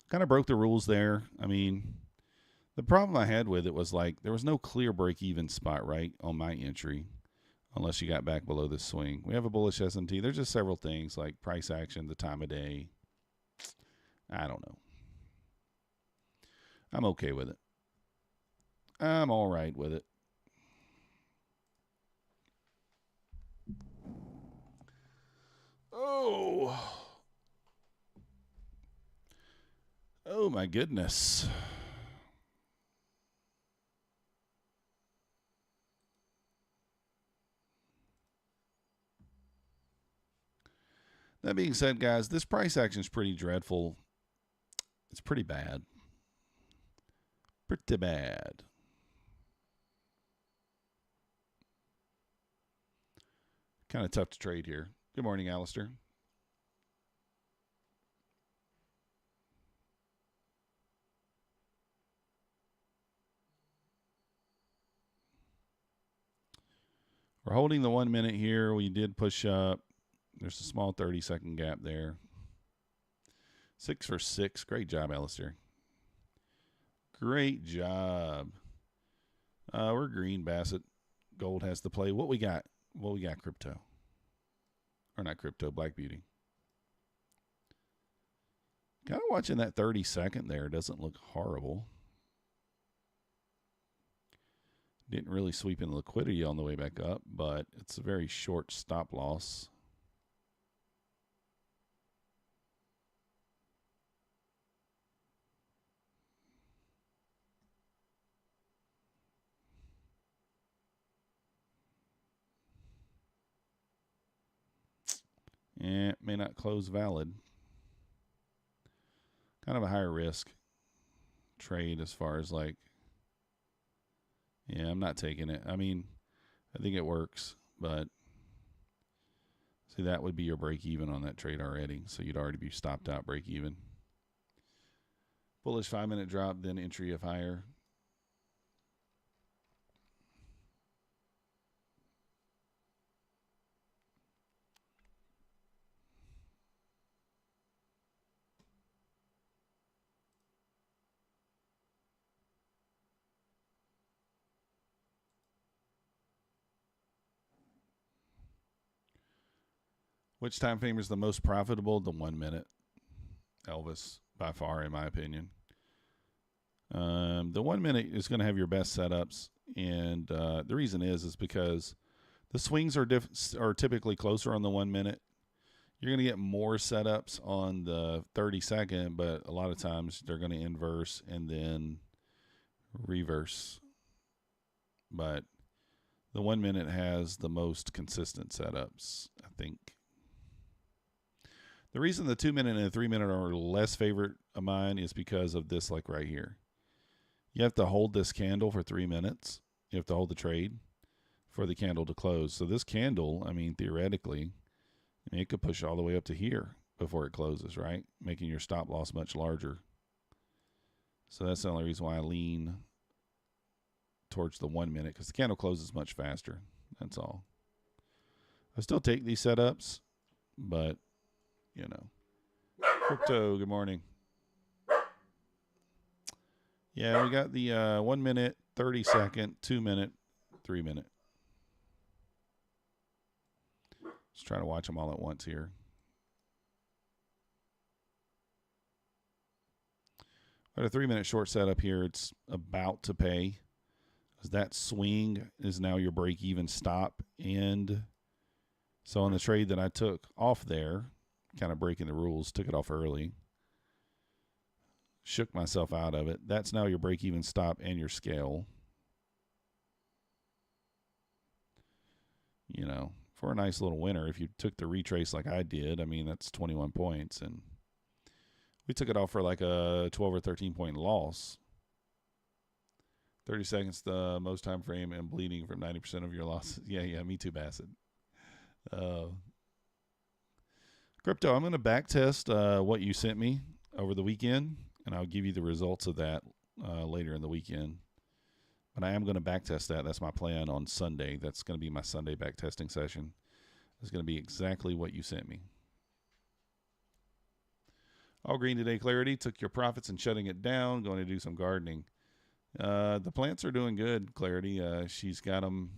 Kind of broke the rules there. I mean, the problem I had with it was like there was no clear break-even spot, right, on my entry unless you got back below this swing. We have a bullish S&T. There's just several things like price action, the time of day. I don't know. I'm okay with it. I'm all right with it. Oh my goodness. That being said, guys, this price action is pretty dreadful. It's pretty bad. Pretty bad. Kind of tough to trade here. Good morning, Alistair. We're holding the 1 minute here. We did push up. There's a small 30-second gap there. 6 for 6. Great job, Alistair. Great job. We're green, Bassett. Gold has to play. What we got? What we got, crypto? Or not crypto, Black Beauty. Kind of watching that 30-second there. Doesn't look horrible. Didn't really sweep in liquidity on the way back up, but it's a very short stop loss. Yeah, it may not close valid. Kind of a higher risk trade as far as like, yeah, I'm not taking it. I mean, I think it works, but see, that would be your break even on that trade already. So you'd already be stopped out break even. Bullish 5 minute drop, then entry of higher. Which time frame is the most profitable? The 1 minute. Elvis, by far, in my opinion. The 1 minute is going to have your best setups, and the reason is because the swings are typically closer on the 1 minute. You're going to get more setups on the 30-second, but a lot of times they're going to inverse and then reverse. But the 1 minute has the most consistent setups, I think. The reason the 2 minute and the 3 minute are less favorite of mine is because of this, like right here. You have to hold this candle for 3 minutes. You have to hold the trade for the candle to close. So this candle, I mean, theoretically, it could push all the way up to here before it closes, right? Making your stop loss much larger. So that's the only reason why I lean towards the 1 minute, because the candle closes much faster. That's all. I still take these setups, but, you know. Crypto, good morning. Yeah, we got the 1 minute, 30 second, 2 minute, 3 minute. Just trying to watch them all at once here. Got a 3 minute short setup here. It's about to pay. That swing is now your break even stop. And so on the trade that I took off there, kind of breaking the rules, took it off early, shook myself out of it. That's now your break even stop and your scale. You know, for a nice little winner, if you took the retrace like I did, I mean, that's 21 points. And we took it off for like a 12 or 13 point loss. 30 seconds, the most time frame, and bleeding from 90% of your losses. Yeah, me too, Bassett. Crypto, I'm going to back test what you sent me over the weekend, and I'll give you the results of that later in the weekend. But I am going to back test that. That's my plan on Sunday. That's going to be my Sunday back testing session. It's going to be exactly what you sent me. All green today, Clarity. Took your profits and shutting it down. Going to do some gardening. The plants are doing good, Clarity. She's got them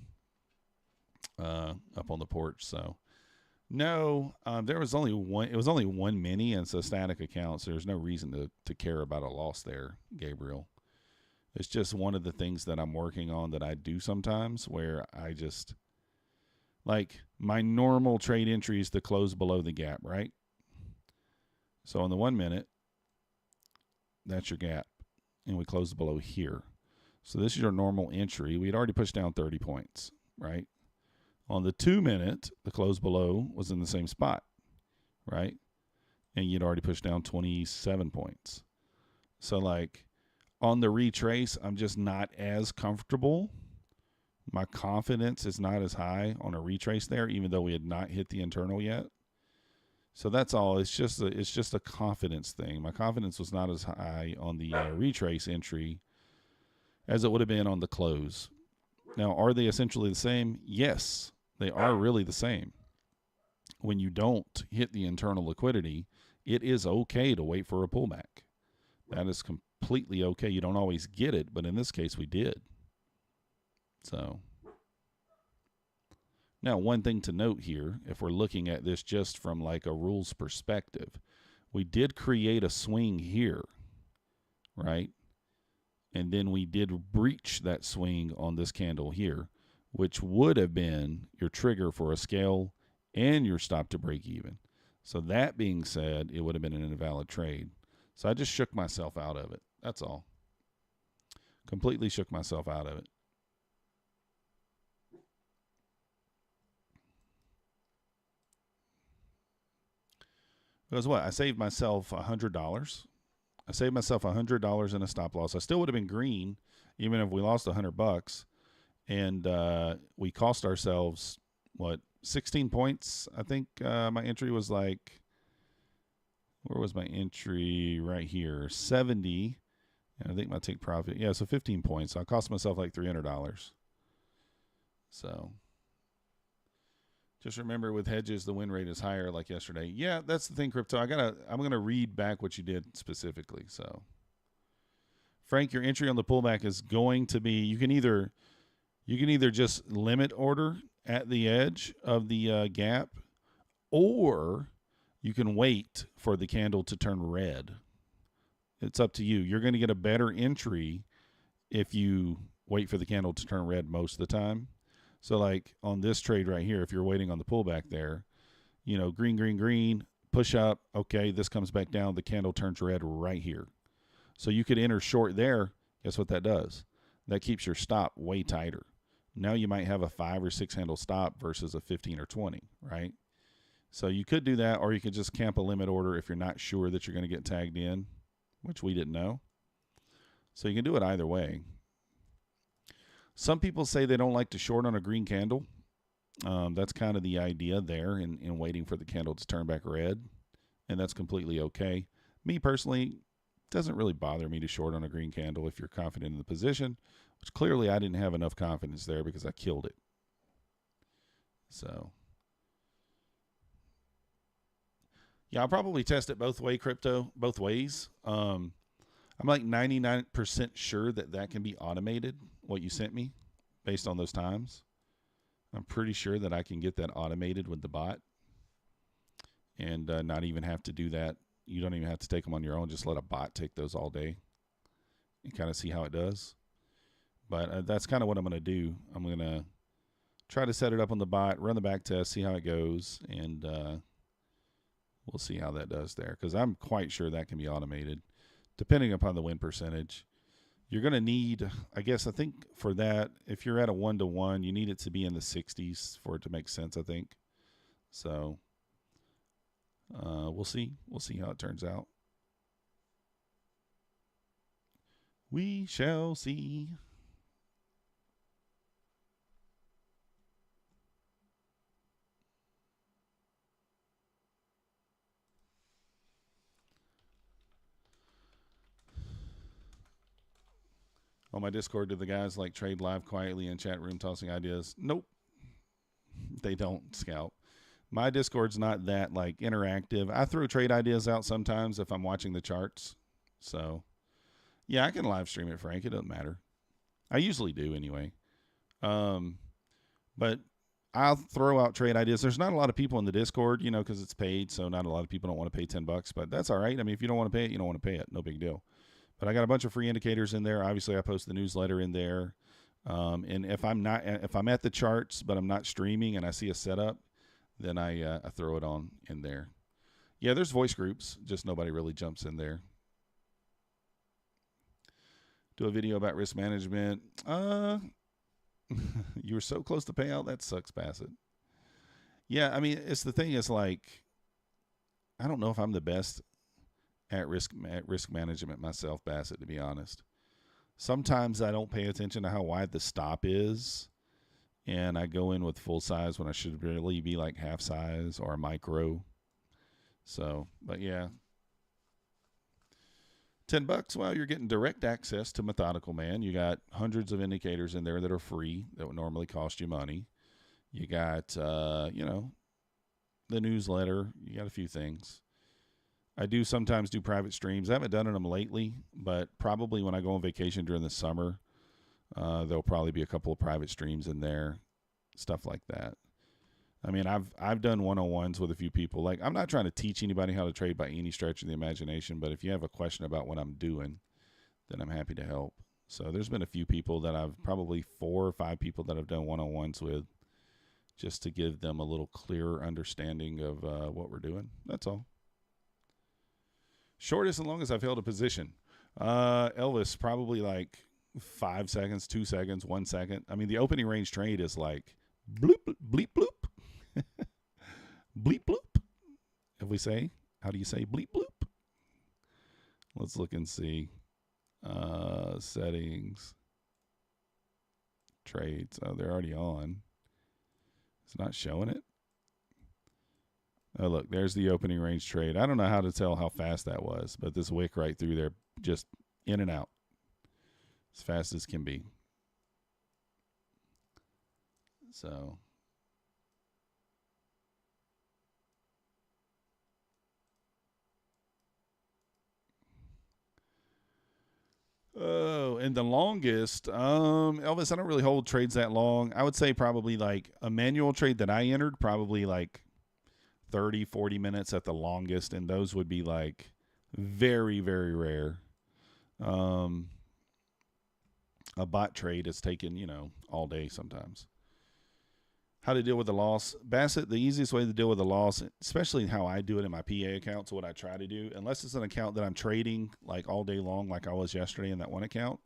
up on the porch. So, no, there was only one. It was only one mini, and it's a static account, so there's no reason to care about a loss there, Gabriel. It's just one of the things that I'm working on that I do sometimes, where I just like my normal trade entry is to close below the gap, right? So on the 1 minute, that's your gap. And we closed below here. So this is your normal entry. We had already pushed down 30 points, right? On the 2 minute, the close below was in the same spot, right? And you'd already pushed down 27 points. So like on the retrace, I'm just not as comfortable. My confidence is not as high on a retrace there, even though we had not hit the internal yet. So that's all. It's just a confidence thing. My confidence was not as high on the retrace entry as it would have been on the close. Now, are they essentially the same? Yes, they are really the same. When you don't hit the internal liquidity, it is okay to wait for a pullback. That is completely okay. You don't always get it, but in this case, we did. So now, one thing to note here, if we're looking at this just from like a rules perspective, we did create a swing here, right? And then we did breach that swing on this candle here, which would have been your trigger for a scale and your stop to break even. So that being said, it would have been an invalid trade. So I just shook myself out of it. That's all. Completely shook myself out of it. Because what? I saved myself $100. I saved myself $100 in a stop loss. I still would have been green, even if we lost $100. And we cost ourselves, 16 points? I think my entry was like, where was my entry? Right here, 70. And I think my take profit, yeah, so 15 points. So I cost myself like $300. So just remember, with hedges, the win rate is higher, like yesterday. Yeah, that's the thing, crypto. I'm gonna read back what you did specifically. So, Frank, your entry on the pullback is going to be you can either just limit order at the edge of the gap, or you can wait for the candle to turn red. It's up to you. You're going to get a better entry if you wait for the candle to turn red most of the time. So like on this trade right here, if you're waiting on the pullback there, green, push up. Okay, this comes back down. The candle turns red right here. So you could enter short there. Guess what that does? That keeps your stop way tighter. Now you might have a 5 or 6 handle stop versus a 15 or 20, right? So you could do that, or you could just camp a limit order if you're not sure that you're going to get tagged in, which we didn't know. So you can do it either way. Some people say they don't like to short on a green candle. That's kind of the idea there in waiting for the candle to turn back red, and that's completely okay. Me personally, it doesn't really bother me to short on a green candle if you're confident in the position, which clearly I didn't have enough confidence there because I killed it. So, yeah, I'll probably test it both ways. I'm like 99% sure that can be automated, what you sent me, based on those times. I'm pretty sure that I can get that automated with the bot and not even have to do that. You don't even have to take them on your own. Just let a bot take those all day and kind of see how it does. But that's kind of what I'm going to do. I'm going to try to set it up on the bot, run the back test, see how it goes, and we'll see how that does there, because I'm quite sure that can be automated depending upon the win percentage. You're going to need, I think for that, if you're at a 1-to-1, you need it to be in the 60s for it to make sense, I think. So we'll see. We'll see how it turns out. We shall see. On my Discord, do the guys like trade live quietly in chat room tossing ideas? Nope. They don't, Scout. My Discord's not that like interactive. I throw trade ideas out sometimes if I'm watching the charts. So, yeah, I can live stream it, Frank. It doesn't matter. I usually do anyway. But I'll throw out trade ideas. There's not a lot of people in the Discord, because it's paid, so not a lot of people don't want to pay $10, but that's all right. I mean, if you don't want to pay it, you don't want to pay it. No big deal. But I got a bunch of free indicators in there. Obviously, I post the newsletter in there. And if I'm at the charts but I'm not streaming and I see a setup, then I throw it on in there. Yeah, there's voice groups, just nobody really jumps in there. Do a video about risk management. You were so close to payout. That sucks, Bassett. Yeah, I mean, it's the thing is like, I don't know if I'm the best at risk management myself, Bassett, to be honest. Sometimes I don't pay attention to how wide the stop is, and I go in with full size when I should really be like half size or micro. So, but yeah. $10, well, you're getting direct access to Methodical Man. You got hundreds of indicators in there that are free that would normally cost you money. You got, the newsletter. You got a few things. I do sometimes do private streams. I haven't done them lately, but probably when I go on vacation during the summer, there'll probably be a couple of private streams in there, stuff like that. I mean, I've done one-on-ones with a few people. Like, I'm not trying to teach anybody how to trade by any stretch of the imagination, but if you have a question about what I'm doing, then I'm happy to help. So there's been a few people that I've probably 4 or 5 people that I've done one-on-ones with, just to give them a little clearer understanding of what we're doing. That's all. Shortest and longest I've held a position. Elvis, probably like 5 seconds, 2 seconds, 1 second. I mean, the opening range trade is like bloop, bleep, bloop. Bleep, bloop. If we say, how do you say bleep, bloop? Let's look and see. Settings. Trades. Oh, they're already on. It's not showing it. Oh, look, there's the opening range trade. I don't know how to tell how fast that was, but this wick right through there, just in and out, as fast as can be. So, oh, and the longest, Elvis, I don't really hold trades that long. I would say probably like a manual trade that I entered, probably like 30, 40 minutes at the longest, and those would be like very, very rare. A bot trade is taken, all day sometimes. How to deal with the loss. Bassett, the easiest way to deal with the loss, especially how I do it in my PA account, so what I try to do, unless it's an account that I'm trading like all day long like I was yesterday in that one account,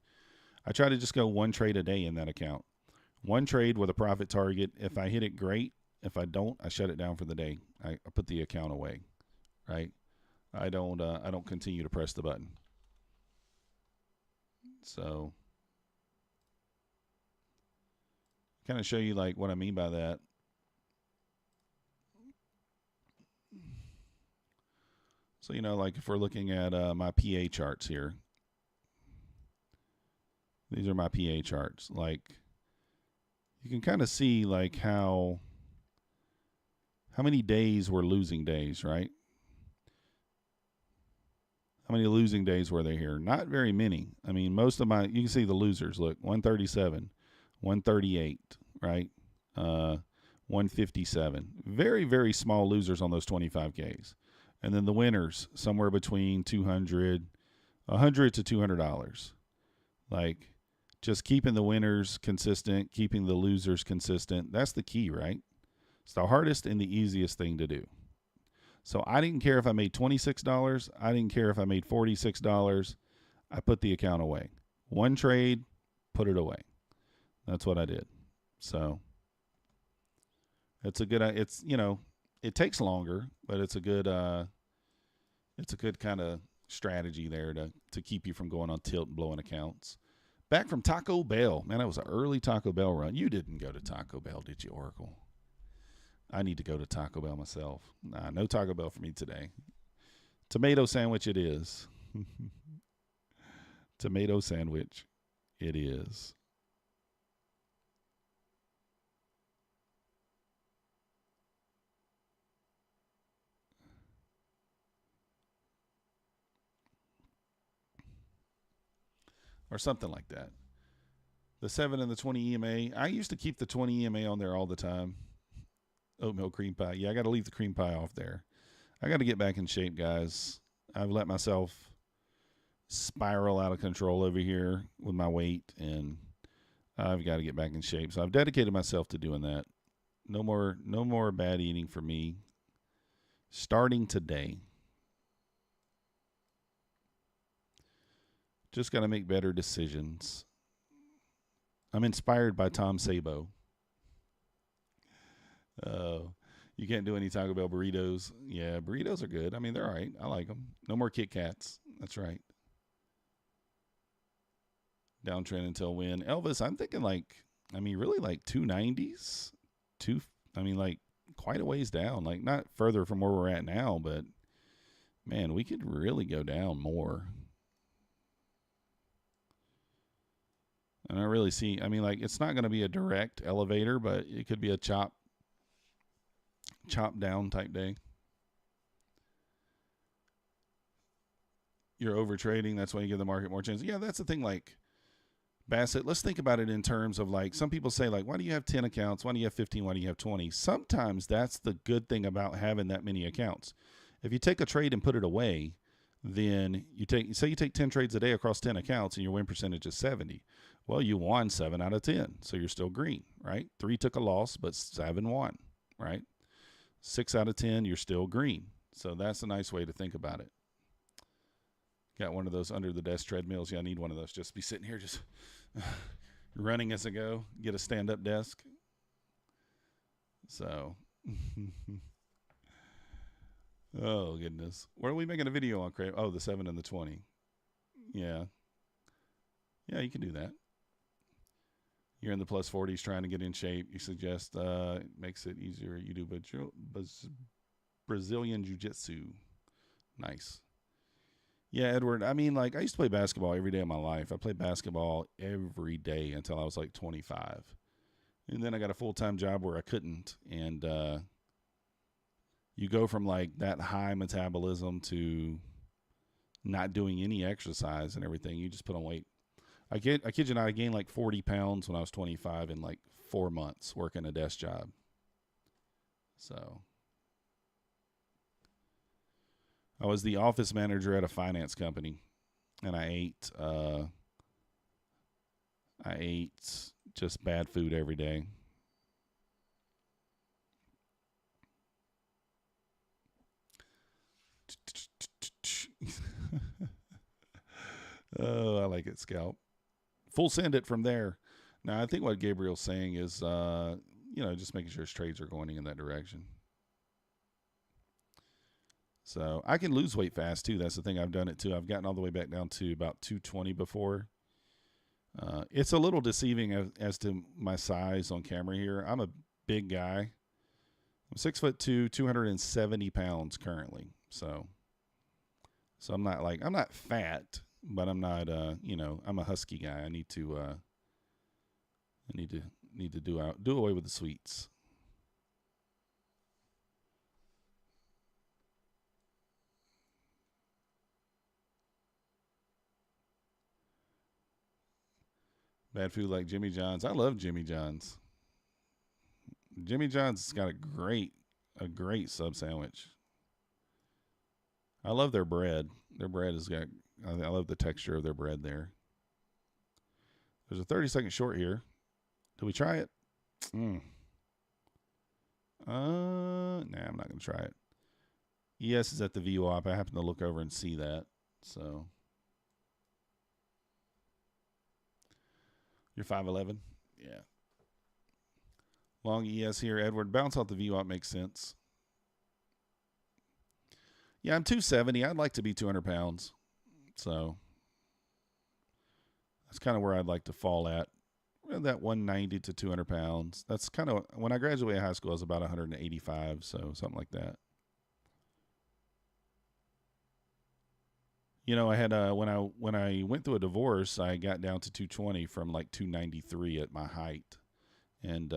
I try to just go one trade a day in that account. One trade with a profit target. If I hit it, great. If I don't, I shut it down for the day. I put the account away, right? I don't continue to press the button. So, kind of show you like what I mean by that. So, like if we're looking at my PA charts here, these are my PA charts. Like, you can kind of see like how many days we're losing days, right? How many losing days were there here? Not very many. I mean, most of my, you can see the losers. Look, 137, 138, right? 157. Very, very small losers on those 25Ks. And then the winners, somewhere between 100 to $200. Like, just keeping the winners consistent, keeping the losers consistent. That's the key, right? It's the hardest and the easiest thing to do. So I didn't care if I made $26. I didn't care if I made $46. I put the account away. One trade, put it away. That's what I did. So it's a good, it's, you know, it takes longer, but it's a good kind of strategy there to keep you from going on tilt and blowing accounts. Back from Taco Bell. Man, that was an early Taco Bell run. You didn't go to Taco Bell, did you, Oracle? I need to go to Taco Bell myself. Nah, no Taco Bell for me today. Tomato sandwich it is. Tomato sandwich it is. Or something like that. The 7 and the 20 EMA. I used to keep the 20 EMA on there all the time. Oatmeal cream pie. Yeah, I got to leave the cream pie off there. I got to get back in shape, guys. I've let myself spiral out of control over here with my weight, and I've got to get back in shape. So I've dedicated myself to doing that. No more bad eating for me. Starting today. Just got to make better decisions. I'm inspired by Tom Sabo. You can't do any Taco Bell burritos. Yeah, burritos are good. I mean, they're all right. I like them. No more Kit Kats. That's right. Downtrend until when? Elvis, I'm thinking really like 290s. Like quite a ways down. Like not further from where we're at now, but man, we could really go down more. And I really see, it's not going to be a direct elevator, but it could be a chop down type day. You're over trading. That's why you give the market more chance. Yeah, that's the thing. Like Bassett, let's think about it in terms of like some people say like, why do you have 10 accounts? Why do you have 15? Why do you have 20? Sometimes that's the good thing about having that many accounts. If you take a trade and put it away, then you take 10 trades a day across 10 accounts and your win percentage is 70. Well, you won 7 out of 10. So you're still green, right? 3 took a loss, but 7 won, right? 6 out of 10, you're still green. So that's a nice way to think about it. Got one of those under the desk treadmills. Yeah, I need one of those. Just be sitting here, just running as I go. Get a stand-up desk. So, oh goodness, what are we making a video on? Oh, the 7 and the 20. Yeah, you can do that. You're in the plus 40s trying to get in shape. You suggest it makes it easier. You do Brazilian jiu-jitsu. Nice. Yeah, Edward, I used to play basketball every day of my life. I played basketball every day until I was like 25. And then I got a full-time job where I couldn't. And you go from like that high metabolism to not doing any exercise and everything. You just put on weight. I kid you not, I gained like 40 pounds when I was 25 in like 4 months working a desk job. So I was the office manager at a finance company, and I ate just bad food every day. Oh, I like it, Scalp. Full send it from there. Now, I think what Gabriel's saying is, just making sure his trades are going in that direction. So I can lose weight fast, too. That's the thing. I've done it, too. I've gotten all the way back down to about 220 before. It's a little deceiving as to my size on camera here. I'm a big guy. I'm 6'2", 270 pounds currently. So I'm not fat, but I'm not, I'm a husky guy. I need to do away with the sweets. Bad food like Jimmy John's. I love Jimmy John's. Jimmy John's has got a great sub sandwich. I love their bread. Their bread has got, I love the texture of their bread there. There's a 30-second short here. Do we try it? Nah, I'm not going to try it. ES is at the VWAP. I happen to look over and see that. So. You're 5'11"? Yeah. Long ES here, Edward. Bounce off the VWAP makes sense. Yeah, I'm 270. I'd like to be 200 pounds. So that's kind of where I'd like to fall at. That 190 to 200 pounds. That's kind of, when I graduated high school, I was about 185. So something like that. You know, I had when I went through a divorce, I got down to 220 from like 293 at my height, and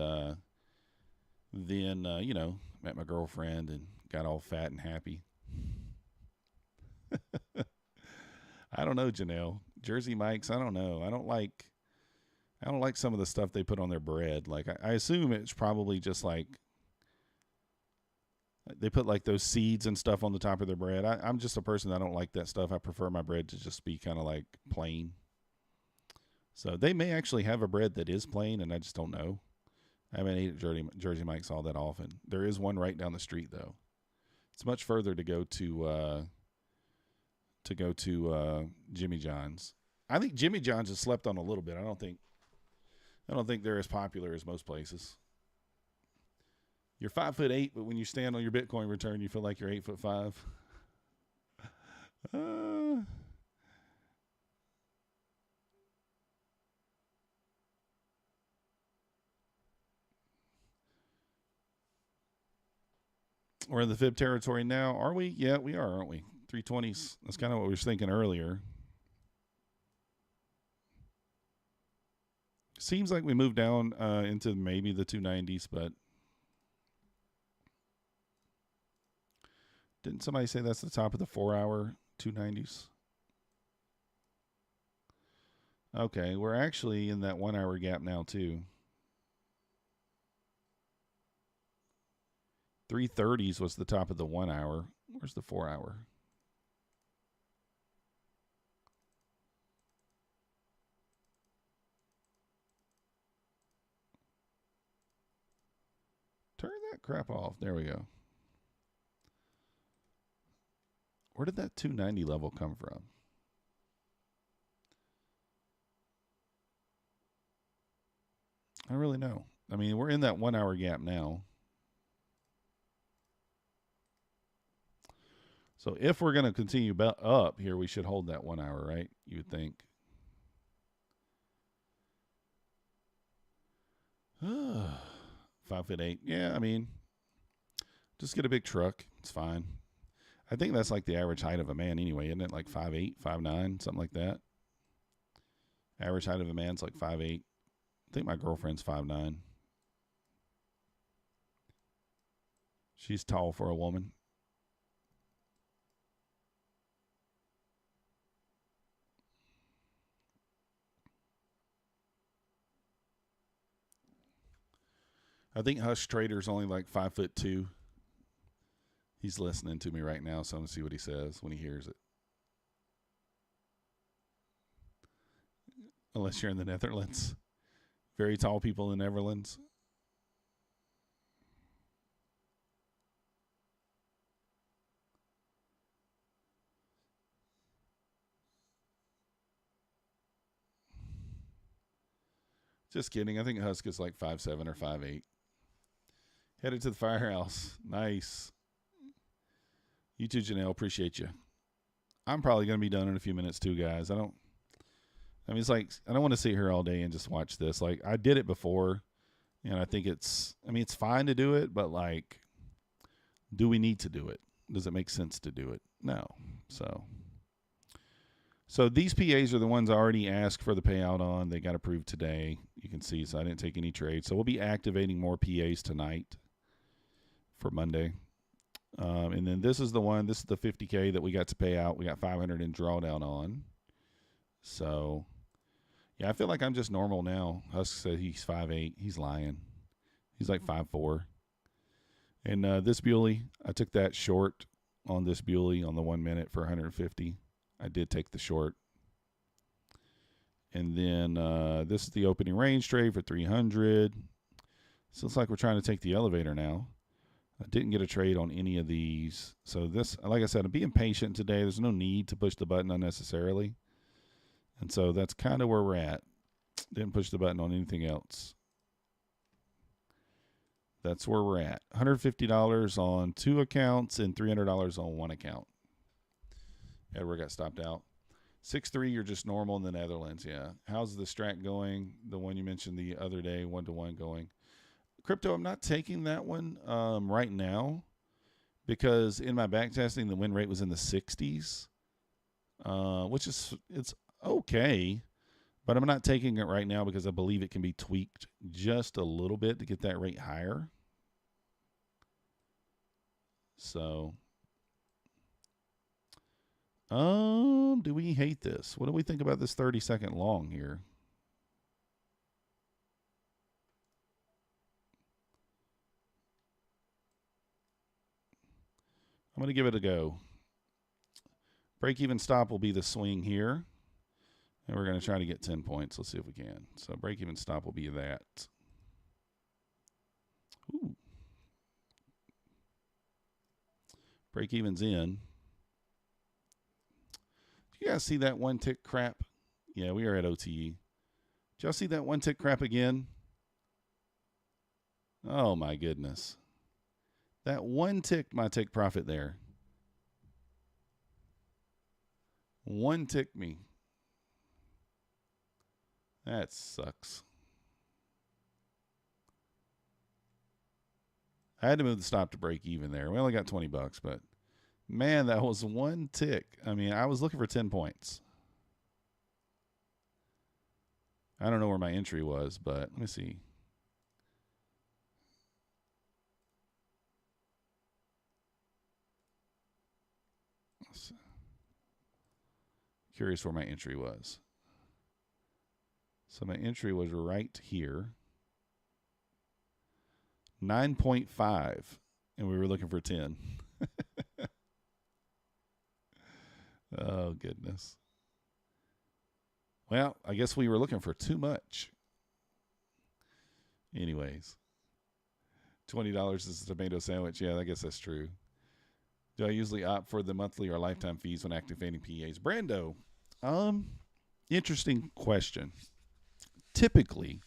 then you know, met my girlfriend and got all fat and happy. I don't know, Janelle. Jersey Mike's, I don't know. I don't like some of the stuff they put on their bread. Like I assume it's probably just like they put like those seeds and stuff on the top of their bread. I'm just a person that I don't like that stuff. I prefer my bread to just be kind of like plain. So they may actually have a bread that is plain, and I just don't know. I haven't ate at Jersey Mike's all that often. There is one right down the street though. It's much further to go to Jimmy John's. I think Jimmy John's has slept on a little bit. I don't think they're as popular as most places. You're 5'8", but when you stand on your Bitcoin return, you feel like you're 8'5". We're in the fib territory now, are we? Yeah, we are, aren't we? 320s. That's kind of what we were thinking earlier. Seems like we moved down into maybe the 290s, but didn't somebody say that's the top of the 4-hour 290s? Okay, we're actually in that 1-hour gap now too. 330s was the top of the 1 hour. Where's the 4 hour? Turn that crap off. There we go. Where did that 290 level come from? I don't really know. I mean, we're in that 1 hour gap now. So if we're going to continue up here, we should hold that 1 hour, right? You would think. 5'8". Yeah, I mean, just get a big truck. It's fine. I think that's like the average height of a man anyway, isn't it? Like 5'8", 5'9", something like that. Average height of a man's like 5'8". I think my girlfriend's 5'9". She's tall for a woman. I think Hush Trader's only like 5'2". He's listening to me right now, so I'm going to see what he says when he hears it. Unless you're in the Netherlands. Very tall people in the Netherlands. Just kidding. I think Husk is like 5'7" or 5'8". Headed to the firehouse. Nice. You too, Janelle. Appreciate you. I'm probably going to be done in a few minutes too, guys. I mean, it's like, I don't want to sit here all day and just watch this. Like, I did it before, and I think it's fine to do it, but like, do we need to do it? Does it make sense to do it? No. So these PAs are the ones I already asked for the payout on. They got approved today. You can see, so I didn't take any trades. So we'll be activating more PAs tonight for Monday. And then this is the one. This is the 50K that we got to pay out. We got 500 in drawdown on. So, Yeah, I feel like I'm just normal now. Husk said he's 5'8". He's lying. He's like 5'4". And this Bewley, I took that short on this Bewley on the 1 minute for 150. I did take the short. And then this is the opening range trade for 300. So it's like we're trying to take the elevator now. I didn't get a trade on any of these. So this, like I said, I'm being patient today. There's no need to push the button unnecessarily. And so that's kind of where we're at. Didn't push the button on anything else. That's where we're at. $150 on 2 accounts and $300 on 1 account. Edward got stopped out. 6-3, you're just normal in the Netherlands, yeah. How's the strat going? The one you mentioned the other day, 1-to-1 going. Crypto, I'm not taking that one right now because in my back testing, the win rate was in the 60s, which is it's okay, but I'm not taking it right now because I believe it can be tweaked just a little bit to get that rate higher. So, do we hate this? What do we think about this 30-second long here? I'm going to give it a go. Break even stop will be the swing here. And we're going to try to get 10 points. Let's see if we can. So break even stop will be that. Ooh. Break even's in. You guys see that 1 tick crap? Yeah, we are at OTE. Did y'all see that 1 tick crap again? Oh my goodness. That 1 tick, my take profit there. 1 tick me. That sucks. I had to move the stop to break even there. We only got $20, but man, that was 1 tick. I mean, I was looking for 10 points. I don't know where my entry was, but let me see. Curious where my entry was. So my entry was right here. 9.5. And we were looking for 10. Oh, goodness. Well, I guess we were looking for too much. Anyways. $20 is a tomato sandwich. Yeah, I guess that's true. Do I usually opt for the monthly or lifetime fees when activating PAs? Brando, interesting question. Typically,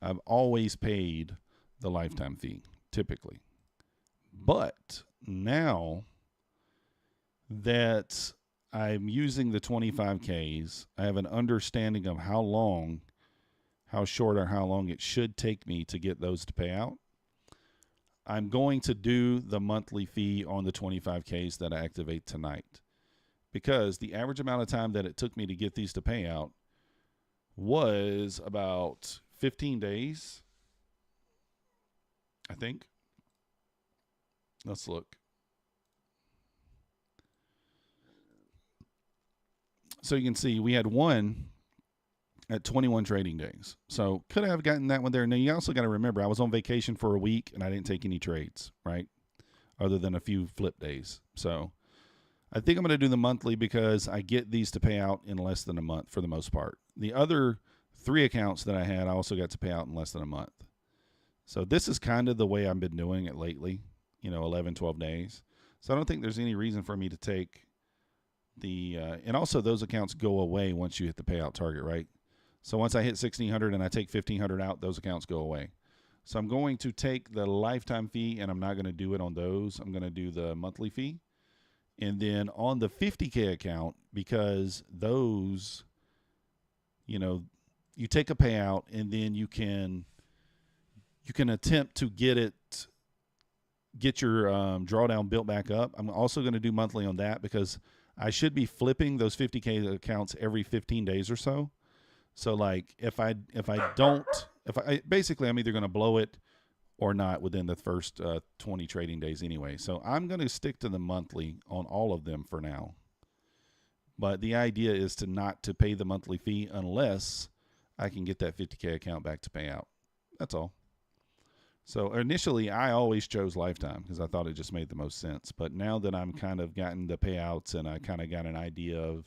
I've always paid the lifetime fee, typically. But now that I'm using the 25Ks, I have an understanding of how short or how long it should take me to get those to pay out. I'm going to do the monthly fee on the 25Ks that I activate tonight because the average amount of time that it took me to get these to pay out was about 15 days, I think. Let's look. So you can see we had one at 21 trading days. So could I have gotten that one there? Now, you also got to remember, I was on vacation for a week and I didn't take any trades, right? Other than a few flip days. So I think I'm going to do the monthly because I get these to pay out in less than a month for the most part. The other 3 accounts that I had, I also got to pay out in less than a month. So this is kind of the way I've been doing it lately, 11, 12 days. So I don't think there's any reason for me to take the, and also those accounts go away once you hit the payout target, right? So once I hit 1,600 and I take 1,500 out, those accounts go away. So I'm going to take the lifetime fee and I'm not going to do it on those. I'm going to do the monthly fee. And then on the 50K account, because those, you take a payout and then you can attempt to get your drawdown built back up. I'm also going to do monthly on that because I should be flipping those 50K accounts every 15 days or so. So like basically I'm either going to blow it or not within the first 20 trading days anyway. So I'm going to stick to the monthly on all of them for now. But the idea is to not to pay the monthly fee unless I can get that 50K account back to pay out. That's all. So initially, I always chose lifetime because I thought it just made the most sense. But now that I'm kind of gotten the payouts and I kind of got an idea of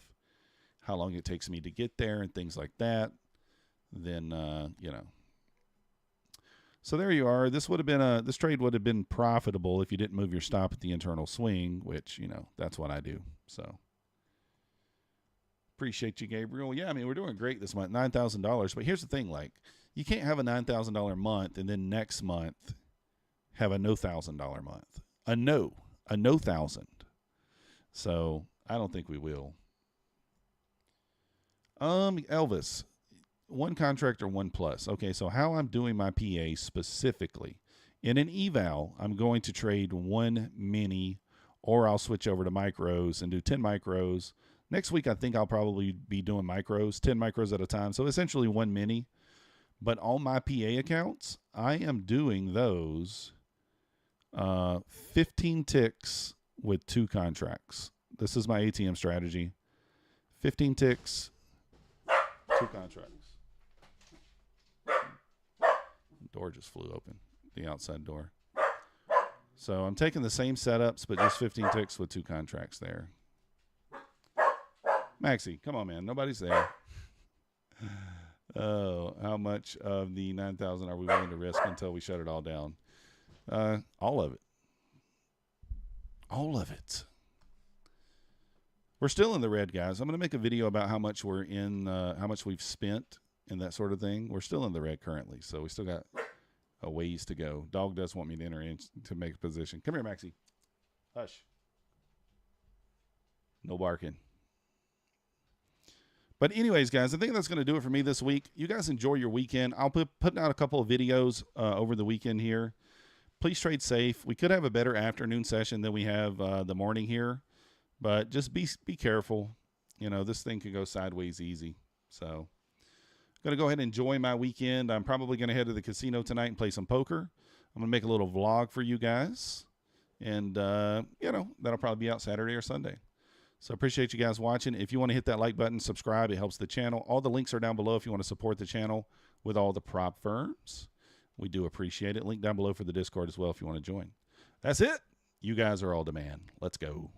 how long it takes me to get there and things like that, then, you know. So there you are. This trade would have been profitable if you didn't move your stop at the internal swing, which, you know, that's what I do. So appreciate you, Gabriel. Yeah, I mean, we're doing great this month, $9,000. But here's the thing, like, you can't have a $9,000 month and then next month have a no $1,000 month. A no thousand. So I don't think we will. Elvis, one contract or one plus. Okay, so how I'm doing my PA specifically. In an eval, I'm going to trade one mini, or I'll switch over to micros and do 10 micros. Next week, I think I'll probably be doing micros, 10 micros at a time. So essentially one mini. But on my PA accounts, I am doing those 15 ticks with 2 contracts. This is my ATM strategy. 15 ticks, 2 contracts. Door just flew open, the outside door. So I'm taking the same setups, but just 15 ticks with 2 contracts there. Maxie, come on, man. Nobody's there. Oh, how much of the 9,000 are we willing to risk until we shut it all down? All of it. All of it. We're still in the red, guys. I'm going to make a video about how much we're in, how much we've spent and that sort of thing. We're still in the red currently, so we still got a ways to go. Dog does want me to enter in to make a position. Come here, Maxie. Hush. No barking. But anyways, guys, I think that's going to do it for me this week. You guys enjoy your weekend. I'll putting out a couple of videos over the weekend here. Please trade safe. We could have a better afternoon session than we have the morning here. But just be careful. You know, this thing could go sideways easy. So I'm going to go ahead and enjoy my weekend. I'm probably going to head to the casino tonight and play some poker. I'm going to make a little vlog for you guys. And, you know, that'll probably be out Saturday or Sunday. So appreciate you guys watching. If you want to hit that like button, subscribe, it helps the channel. All the links are down below if you want to support the channel with all the prop firms. We do appreciate it. Link down below for the Discord as well if you want to join. That's it. You guys are all demand. Let's go.